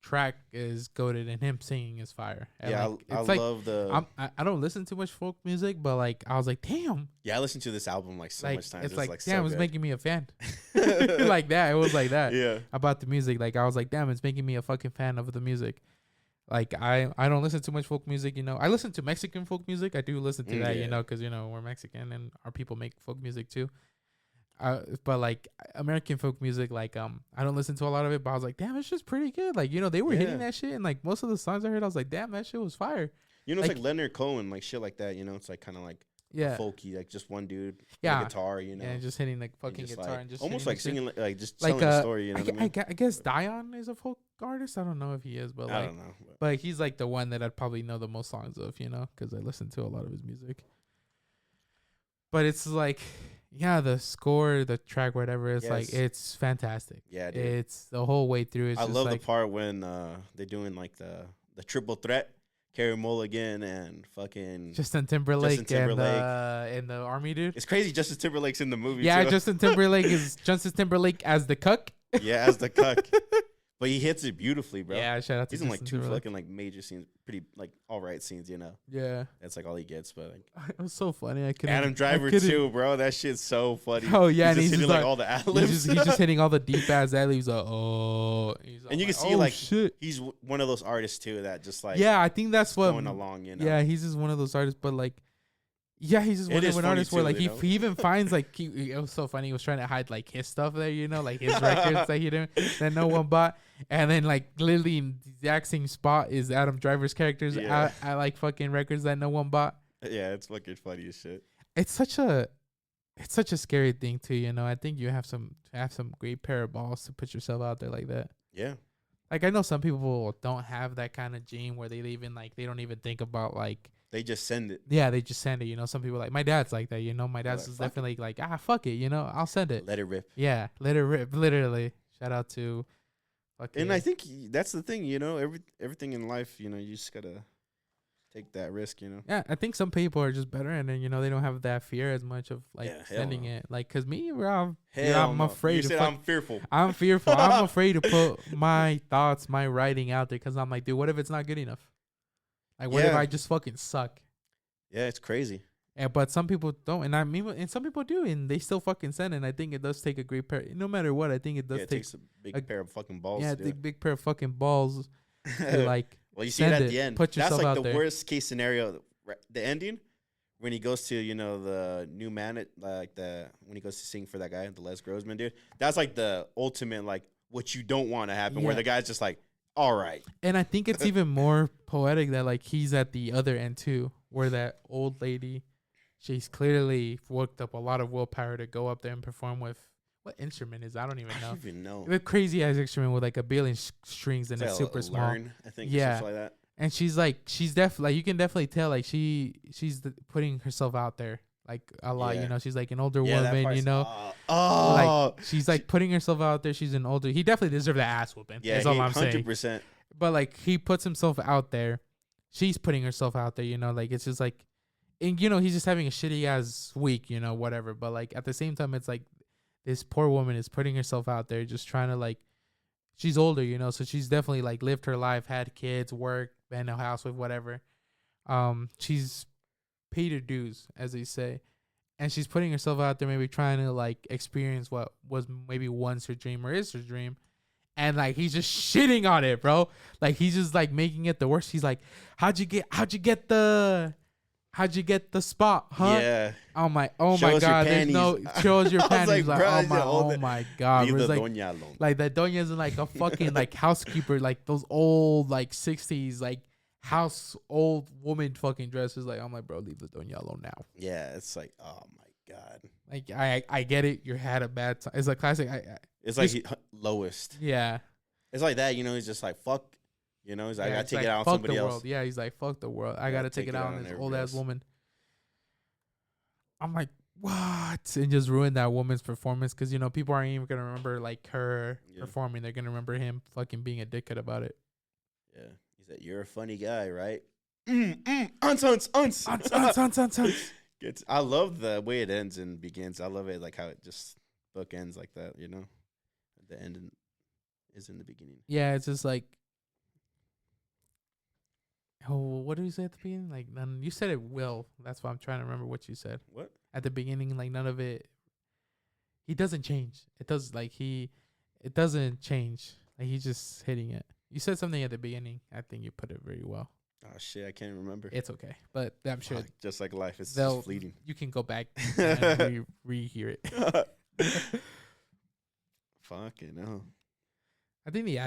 track is goated and him singing is fire. And yeah, like, I love the. I don't listen to much folk music, but like I was like, damn. Yeah, I listened to this album like so much times. It's like so damn, it's good. making me a fan. Like that, it was like that. Yeah. About the music, like I was like, damn, it's making me a fucking fan of the music. Like I don't listen to much folk music, you know. I listen to Mexican folk music. I do listen to that, you know, because you know we're Mexican and our people make folk music too. But like American folk music, like I don't listen to a lot of it, but I was like, damn, it's just pretty good. Like, you know, they were hitting that shit, and like most of the songs I heard, I was like, damn, that shit was fire. You know, it's like Leonard Cohen, like shit like that. You know, it's like kind of like folky, like just one dude, with a guitar. You know, and just hitting like fucking guitar like, and just almost like singing, like just like, telling a story. You know, I guess Dion is a folk artist. I don't know if he is, but I don't know. But he's like the one that I'd probably know the most songs of, you know, because I listen to a lot of his music. But it's like. Yeah, the score, the track, whatever, it's like it's fantastic. Yeah, dude. It's the whole way through. It's I love like, the part when they're doing like the triple threat, Carey Mulligan and fucking Justin Timberlake. And the army dude. It's crazy. Justin Timberlake's in the movie. Yeah, too. Justin Timberlake is Justin Timberlake as the cuck. Yeah, as the cuck. But he hits it beautifully, bro. Yeah, shout out to He's in like Justin two Timberlake. fucking like major scenes, pretty like all right scenes, you know. Yeah, that's like all he gets. But like, it was so funny. I couldn't. Adam Driver too, bro. That shit's so funny. Oh yeah, he's just hitting like all the ad libs. He's just hitting all the deep ass ad libs. Like, oh, and you can see like shit. He's one of those artists too that just like I think that's what going along. You know. Yeah, he's just one of those artists, but like. Yeah, he's just one of an artist where like he even finds like it was so funny. He was trying to hide like his stuff there, you know, like his records that he didn't that no one bought, and then like literally in the exact same spot is Adam Driver's characters. I like fucking records that no one bought. Yeah, it's fucking funny as shit. It's such a scary thing too, you know. I think you have some great pair of balls to put yourself out there like that. Yeah. Like I know some people don't have that kind of gene where they even like they don't even think about like. They just send it. Yeah, they just send it. You know, some people like my dad's like that. You know, my dad's is definitely like fuck it. You know, I'll send it. Let it rip. Yeah, let it rip. Literally. Shout out to. And I think that's the thing. You know, everything in life. You know, you just gotta take that risk. You know. Yeah, I think some people are just better, and then you know they don't have that fear as much of like sending it. Like, cause me, I'm afraid. You said I'm fearful. I'm fearful. I'm afraid to put my thoughts, my writing out there, cause I'm like, dude, what if it's not good enough? Like, what if I just fucking suck? Yeah, it's crazy. Yeah, but some people don't, and I mean, and some people do, and they still fucking send. And I think it does take a great pair. No matter what, I think it does take. It takes a big pair of fucking balls. Yeah, a big pair of fucking balls. To like, well, you see it at the end. Put yourself That's like out the there. worst case scenario. The ending, when he goes to the new man, when he goes to sing for that guy, the Les Grossman dude. That's like the ultimate like what you don't want to happen, where the guy's just like. All right. And I think it's even more poetic that like he's at the other end too, where that old lady, she's clearly worked up a lot of willpower to go up there and perform with what instrument is I don't even know. I don't even know. The crazy ass instrument with like a billion strings and it's super small. I think. Yeah. Something like that. And she's definitely like you can definitely tell like she's putting herself out there. Like a lot, you know, she's like an older woman, you know. Like she's like putting herself out there. She's an older. He definitely deserves the ass whooping. Yeah, that's all I'm 100%. Saying. But like he puts himself out there. She's putting herself out there, you know. Like it's just like, and you know, he's just having a shitty ass week, you know, whatever. But like at the same time, it's like this poor woman is putting herself out there, just trying to like. She's older, you know, so she's definitely like lived her life, had kids, worked, been in a house with whatever. She's paid her dues, as they say, and she's putting herself out there, maybe trying to like experience what was maybe once her dream or is her dream, and like he's just shitting on it, bro. Like he's just like making it the worst. He's like, how'd you get the how'd you get the spot, huh? Yeah. Oh my Show us your God, there's no panties. shows your I was panties. like, Like, bro, oh my God, Leave bro. It's the like doña alone. like that doña's in like a fucking like housekeeper, like those old like 60s like house old woman fucking dresses. Like I'm like, bro, leave the doña alone now. Yeah, it's like, oh my God. Like I get it. You had a bad time. It's a classic. It's like lowest. Yeah. It's like that, you know. He's just like, fuck. You know, he's like, I gotta take like, it out on fuck somebody the else. world. Yeah, he's like, fuck the world. I gotta take it out on this old ass woman. I'm like, what? And just ruin that woman's performance because, you know, people aren't even going to remember, like, her performing. They're going to remember him fucking being a dickhead about it. Yeah. He said, you're a funny guy, right? I love the way it ends and begins. I love it, like, how it just bookends like that, you know? The end is in the beginning. Yeah, it's just like, oh, what did you say at the beginning? Like, none. You said it will. That's why I'm trying to remember what you said. What? At the beginning, like, none of it. He doesn't change. It does, like, it doesn't change. Like, he's just hitting it. You said something at the beginning. I think you put it very well. Oh, shit. I can't remember. It's okay. But I'm sure. Just like life. It's just fleeting. You can go back and rehear it. Fucking hell. I think the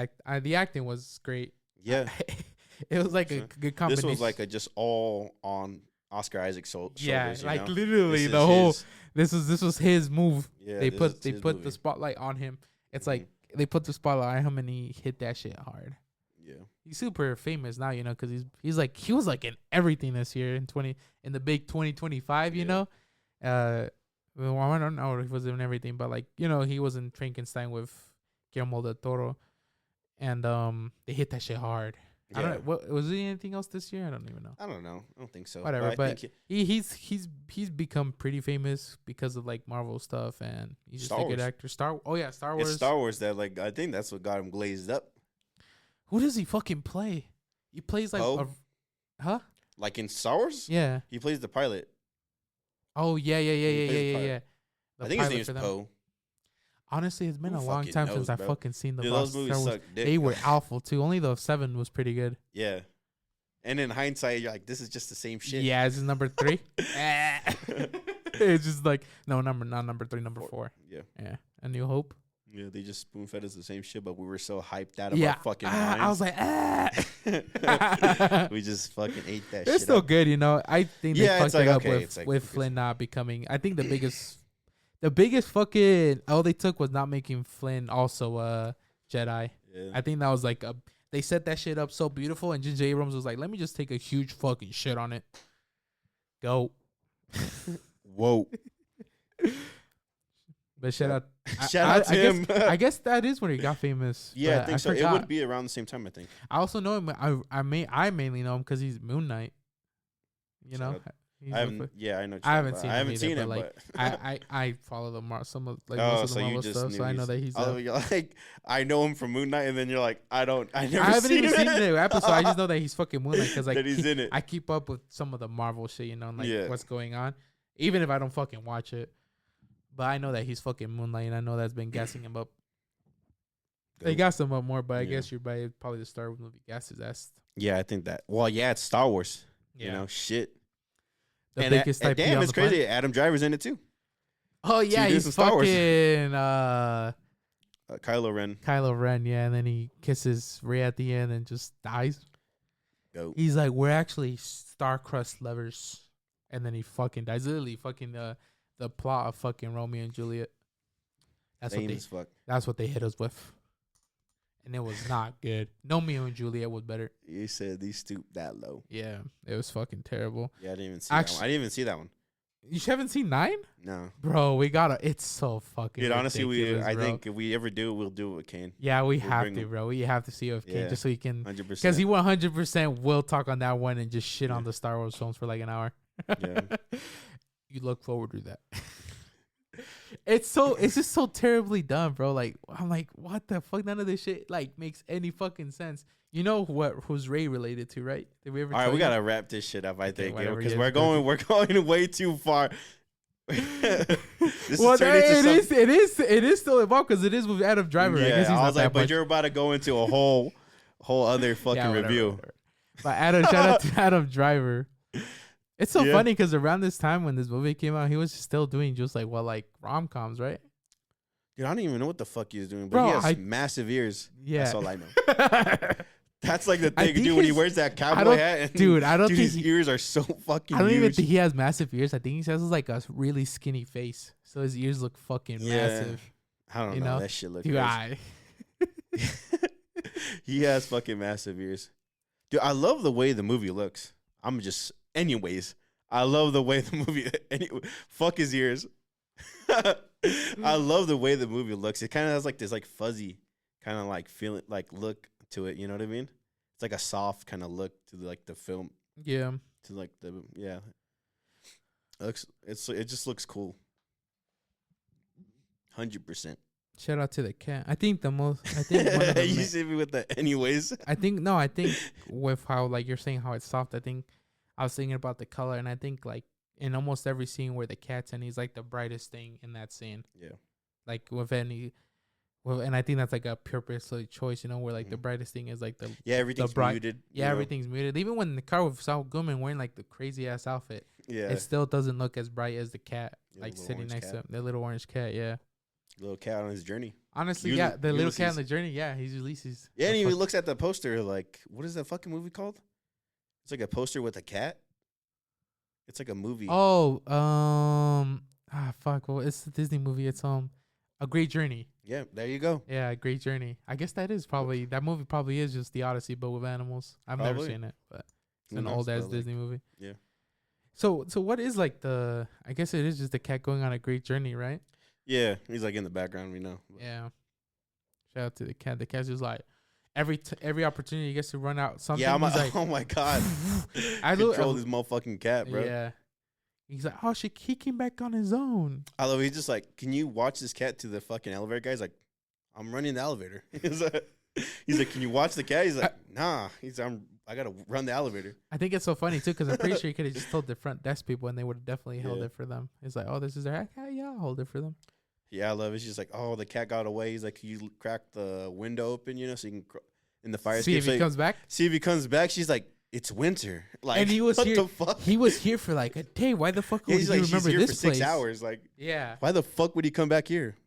acting was great. Yeah. It was like a good combination. This was like a just all on Oscar Isaac's shoulders. Yeah, like know? literally the whole. This was his move. Yeah, they put the spotlight on him. It's like they put the spotlight on him and he hit that shit hard. Yeah, he's super famous now, you know, because he was like in everything this year in the big 2025, you know. Well, I don't know if he was in everything, but like, you know, he was in Frankenstein with Guillermo del Toro, and they hit that shit hard. Yeah. I don't know. What was there anything else this year? I don't even know. I don't know. I don't think so. Whatever, but he's become pretty famous because of like Marvel stuff, and he's just a good actor. Star Wars. It's Star Wars that like I think that's what got him glazed up. Who does he fucking play? He plays like huh? Like in Star Wars? Yeah. He plays the pilot. Oh yeah. I think his name is Poe. Honestly, it's been a long time since I fucking seen the those movies suck dick. They were awful too. Only the 7 was pretty good. Yeah. And in hindsight, you're like, this is just the same shit. Yeah, this is number 3. It's just like not number 3, number 4. Yeah. A New Hope. Yeah, they just spoon fed us the same shit, but we were so hyped out of our fucking minds. I was like, we just fucking ate that shit. It's still good, you know. I think they fucked it up with Flynn not becoming. I think the biggest fucking all they took was not making Flynn also a Jedi. Yeah. I think that was like they set that shit up so beautiful, and J.J. Abrams was like, let me just take a huge fucking shit on it. Go. Whoa. But shout out to him. I guess that is when he got famous. Yeah, I think so. Forgot. It would be around the same time, I think. I also know him. I mainly know him because he's Moon Knight. You know. I haven't. Yeah, I know. I haven't seen. I haven't seen it, but like I follow some of like most of the Marvel stuff, so I know that he's. You're like, I know him from Moon Knight, and then you're like, I haven't even seen the episode. I just know that he's fucking Moon Knight because like he's in it. I keep up with some of the Marvel shit, you know, and like what's going on, even if I don't fucking watch it. But I know that he's fucking Moonlight, and I know that's been gassing him up. They gas him up more, but I guess you're right. Probably the Star Wars movie gas his ass. Yeah, I think that. Well, yeah, it's Star Wars. Yeah. You know, shit. The biggest IP damn, on it's the crazy. planet. Adam Driver's in it too. Oh yeah, he's fucking Kylo Ren. Kylo Ren, yeah, and then he kisses Rey at the end and just dies. Go. He's like, we're actually star-crust lovers, and then he fucking dies. Literally, fucking the plot of fucking Romeo and Juliet. That's what they hit us with. And it was not good. Romeo and Juliet was better. You said they stooped that low. Yeah, it was fucking terrible. Yeah, I didn't even see that one. I didn't even see that one. You haven't seen 9? No. Bro, we gotta. It's so fucking dude, honestly, I think if we ever do, we'll do it with Kane. Yeah, we'll have to, bro. We have to see it with Kane just so he can. 100%. Because he 100% will talk on that one and just shit on the Star Wars films for like an hour. Yeah. You look forward to that. It's just so terribly done, bro. Like, I'm like, what the fuck? None of this shit like makes any fucking sense. You know who's Rey related to, right? Did we ever? All right, we gotta wrap this shit up. I think because we're going way too far. It is still involved because it is with Adam Driver. Yeah, I guess he's I was not like, but much. you're about to go into a whole other fucking review. Whatever. But shout out to Adam Driver. It's so funny because around this time when this movie came out, he was still doing just like rom-coms, right? Dude, I don't even know what the fuck he was doing, but Bro, he has massive ears. Yeah. That's all I know. That's like the thing, dude, when he wears that cowboy hat. And, I don't think his ears are so fucking I don't huge. even think he has massive ears. I think he has like a really skinny face. So his ears look fucking massive. I don't know. That shit looks crazy. He has fucking massive ears. Dude, I love the way the movie looks. Anyways, I love the way the movie, fuck his ears. I love the way the movie looks. It kind of has like this like fuzzy kind of like feeling, like look to it. You know what I mean? It's like a soft kind of look to like the film. Yeah. To like it just looks cool. 100%. Shout out to the cat. I think one of the you see me with the anyways. I think with how like you're saying how it's soft, I think I was thinking about the color, and I think like in almost every scene where the cat's in, he's like the brightest thing in that scene. Yeah. Like and I think that's like a purposely choice, where like the brightest thing is like everything's muted. Yeah, everything's muted. Even when the car with Saul Goodman wearing like the crazy ass outfit, it still doesn't look as bright as the cat, like sitting next to him, the little orange cat. Yeah. Little cat on his journey. Honestly, the little cat on the journey. Yeah, he's Ulysses. Yeah, and he looks at the poster like, what is that fucking movie called? It's like a poster with a cat. It's like a movie. Oh, fuck. Well, it's a Disney movie. It's A Great Journey. Yeah, there you go. Yeah, A Great Journey. I guess that movie probably is just the Odyssey, but with animals. I've never seen it, but it's an old ass Disney movie. Yeah. So what is like I guess it is just the cat going on a great journey, right? Yeah, he's like in the background, we know. Yeah. Shout out to the cat. The cat's just like every opportunity he gets to run out something. Yeah, he's like, oh my god. Control this motherfucking cat, bro. Yeah. He's like, oh, he came back on his own. I love it. He's just like, can you watch this cat to the fucking elevator? Guy's like, I'm running the elevator. He's like, can you watch the cat? He's like, nah. I gotta run the elevator. I think it's so funny too because I'm pretty sure he could have just told the front desk people and they would have definitely held it for them. It's like, oh, this is their cat. Yeah, I'll hold it for them. Yeah, I love it. She's like, oh, the cat got away. He's like, can you crack the window open, so you can in the fire escape. See if he comes back. See if he comes back. She's like, it's winter. Like, and he was what here. The fuck? He was here for like a day. Why the fuck would he remember she's here this for place? 6 hours. Like, yeah. Why the fuck would he come back here?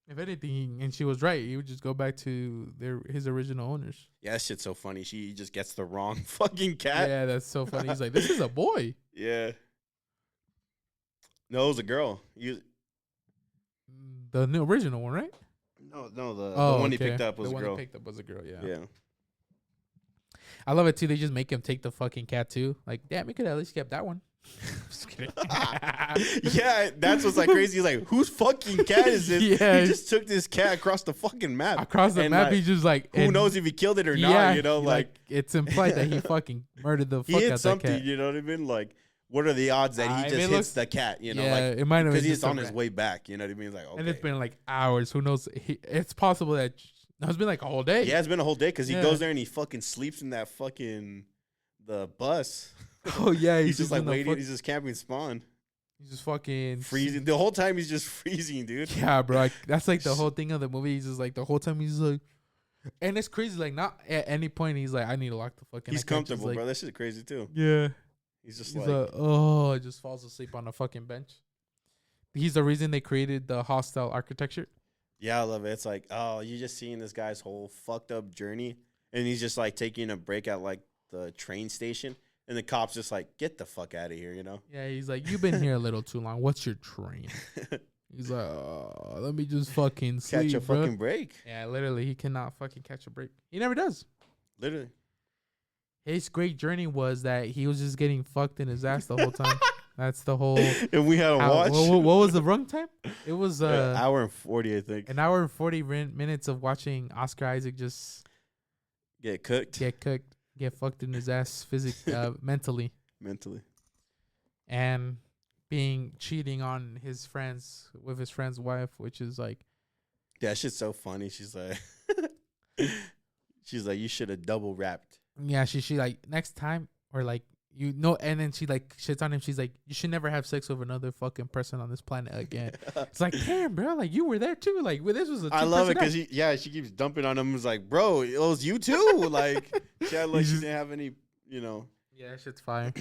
If anything, and she was right, he would just go back to his original owners. Yeah, that shit's so funny. She just gets the wrong fucking cat. Yeah, that's so funny. He's like, this is a boy. Yeah. No, it was a girl. The new original one, right? No, the one he picked up was a girl. The one he picked up was a girl, yeah. Yeah. I love it, too. They just make him take the fucking cat, too. Like, damn, we could have at least kept that one. Just kidding. Yeah, that's what's like crazy. He's like, whose fucking cat is this? Yeah. He just took this cat across the fucking map. Across the map, he's just like... Who knows if he killed it or not, Like, it's implied that he fucking murdered the fuck out that something, cat. you know what I mean? Like, what are the odds that he just hits the cat, Yeah, like, it might have been because he's on his way back, you know what I mean? It's like, okay. And it's been like hours. Who knows? It's possible that... No, it's been like a whole day. Yeah, it's been a whole day because he goes there and he fucking sleeps in that the bus. Oh, yeah. He's just like waiting. He's just camping spawn. He's just fucking freezing. The whole time he's just freezing, dude. Yeah, bro. That's like the whole thing of the movie. He's just like the whole time he's like, and it's crazy. Like not at any point he's like, I need to lock the fucking. He's comfortable, bro. That shit's crazy too. Yeah. He's just oh, just falls asleep on a fucking bench. He's the reason they created the hostile architecture. Yeah, I love it. It's like, oh, you're just seeing this guy's whole fucked up journey, and he's just like taking a break at like the train station. And the cop's just like, get the fuck out of here, Yeah, he's like, you've been here a little too long. What's your train? He's like, oh, let me just fucking sleep, catch a fucking break. Yeah, literally, he cannot fucking catch a break. He never does. Literally. His great journey was that he was just getting fucked in his ass the whole time. That's the whole. And we had to watch. What was the run time? It was an hour and 40, I think. An hour and 40 minutes of watching Oscar Isaac just get cooked. Get fucked in his ass mentally. And cheating on his friends with his friend's wife, which is like. Yeah, that shit's so funny. She's like, you should have double wrapped. Yeah, she like next time or like and then she like shits on him. She's like, you should never have sex with another fucking person on this planet again. It's like, damn, bro, like you were there too. Like, this was I love it because she keeps dumping on him. It's like, bro, it was you too. Like, she didn't have any, Yeah, that shit's fire.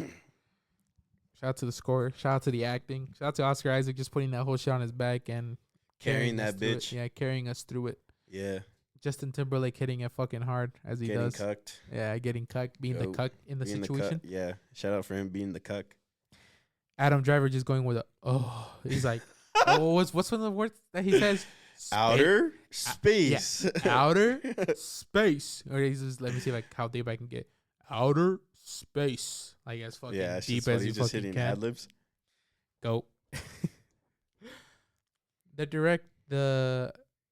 Shout out to the score. Shout out to the acting. Shout out to Oscar Isaac just putting that whole shit on his back and Carrying us that through bitch. it. Yeah, carrying us through it. Yeah. Justin Timberlake hitting it fucking hard as he Getting does. cucked. Yeah, getting cucked, being the Yo, cuck in the Being situation. yeah. Shout out for him being the cuck. Adam Driver just going with he's like, oh, what's one of the words that he says? Outer space. Outer space. Or he's just, let me see how deep I can get. Outer space. Like as fucking deep as you just fucking hitting can. ad-libs. Go.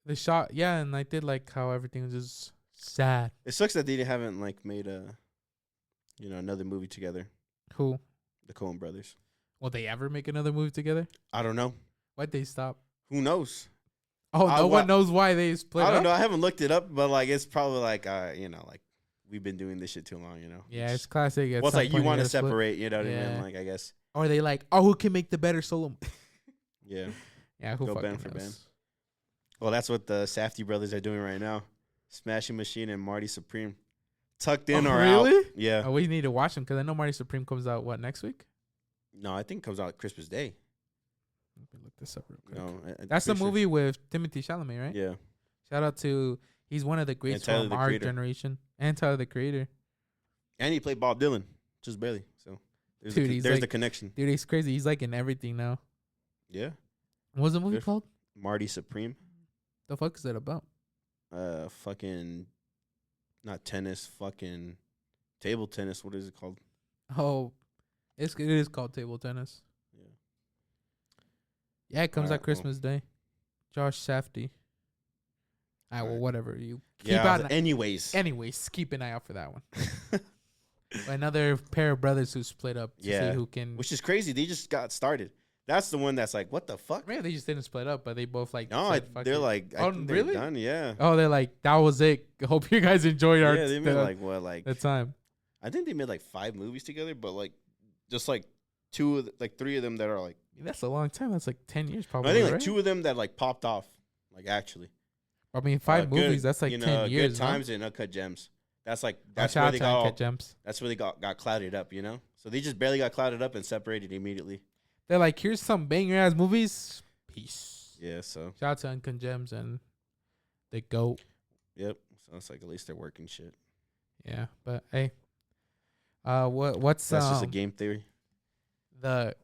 The shot, yeah, and I did like how everything was just sad. It sucks that they haven't like made another movie together. Who? The Coen brothers. Will they ever make another movie together? I don't know. Why'd they stop? Who knows? Oh, no one knows why they split up? I don't know. I haven't looked it up, but like it's probably like like we've been doing this shit too long, Yeah, it's classic. Well, it's like you want to separate, you know what I mean? Like I guess. Or they like, who can make the better solo? Yeah. Yeah, who Go fucking band for knows? band. Well, that's what the Safdie brothers are doing right now. Smashing Machine and Marty Supreme. Tucked in or really? out. Yeah. Oh, we need to watch them because I know Marty Supreme comes out, next week? No, I think it comes out Christmas Day. Let me look this up real quick. No, That's the movie with Timothée Chalamet, right? Yeah. Shout out to, he's one of the greats Tyler, from the our Creator. generation. And Tyler, the Creator. And he played Bob Dylan, just barely. So there's, Dude, there's the connection. Dude, he's crazy. He's like in everything now. Yeah. What's the movie Good. called? Marty Supreme. The fuck is that about? Fucking, not tennis, fucking table tennis. What is it called? Oh, it is called table tennis. Yeah. Yeah, it comes Alright, out Christmas Day. Josh Safdie. Well, Alright. whatever. You keep Yeah. out. Anyways, keep an eye out for that one. Another pair of brothers who split up to see who can. Which is crazy. They just got started. That's the one that's like, what the fuck? Man, they just didn't split up, but they both like. No, said, "Fuck they're it." like, I Oh, think they're really? done. Yeah. Oh, they're like, that was it. Hope you guys enjoyed our. Yeah, they made like what, like the time. I think they made like 5 movies together, but like just like 3 of them that are like. That's a long time. That's like 10 years, probably. I think like right? 2 of them that like popped off, like actually. I mean, 5 movies. That's like 10 years. Good Times and Uncut Gems. That's like That's where they got all, Gems. that's where they got clouded up, So they just barely got clouded up and separated immediately. They're like, here's some banger ass movies. Peace. Yeah, so Shout out to Uncut Gems and the GOAT. yep. So it's like at least they're working shit. Yeah, but hey, what's That's just a game theory. the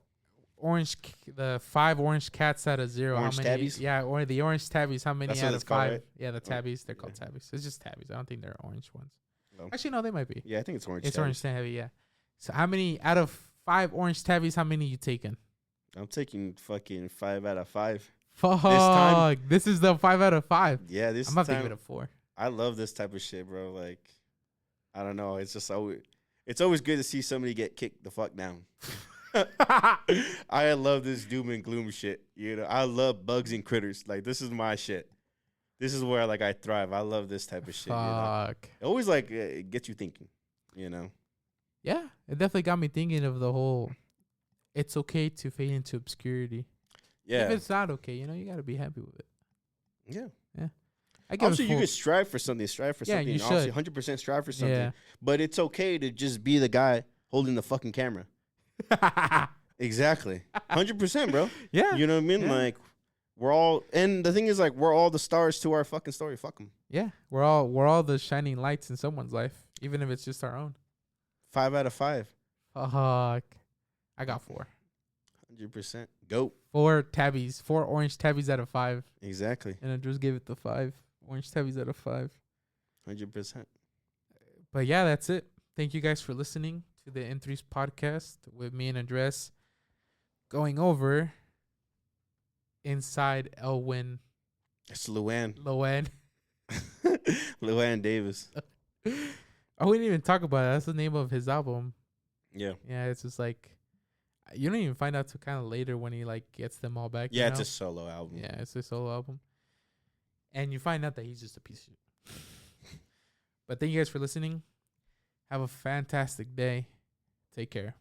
5 orange cats out of 0? Orange how many? tabbies? Yeah, or the orange tabbies. How many That's what out it's of called, 5? right? Yeah, the tabbies. They're called Yeah. tabbies. It's just tabbies. I don't think they're orange ones. No. Actually, no, they might be. Yeah, I think it's orange. It's tabbies. orange tabby. Yeah. So how many out of 5 orange tabbies? How many you taking? I'm taking fucking 5 out of 5. Fuck. time- This is the 5 out of 5. Yeah, this I'm about to time give it a 4. I love this type of shit, bro. Like, I don't know. It's just it's always good to see somebody get kicked the fuck down. I love this doom and gloom shit. I love bugs and critters. Like, this is my shit. This is where like I thrive. I love this type of shit. Fuck. It always like it gets you thinking. Yeah, it definitely got me thinking of the whole. It's okay to fade into obscurity. Yeah. If it's not okay, you gotta be happy with it. Yeah. I give Obviously, it you full- could strive for something. Strive for Yeah, something. you Obviously, should. 100% strive for something. Yeah. But it's okay to just be the guy holding the fucking camera. Exactly. 100%, bro. Yeah. You know what I mean? Yeah. Like, we're all, and the thing is, like, we're all the stars to our fucking story. Fuck them. Yeah, we're all the shining lights in someone's life, even if it's just our own. 5 out of 5. Fuck. I got 4. 100%. Go. 4 tabbies. 4 orange tabbies out of 5. Exactly. And I just gave it the 5. Orange tabbies out of 5. 100%. But yeah, that's it. Thank you guys for listening to the N3's podcast with me and Andres going over Inside Llewyn. It's Llewyn. Llewyn Davis. Oh, we didn't even talk about it. That's the name of his album. Yeah. Yeah, it's just like you don't even find out till kind of later when he like gets them all back. Yeah, you it's know? a solo album. Yeah, it's a solo album. And you find out that he's just a piece of shit. But thank you guys for listening. Have a fantastic day. Take care.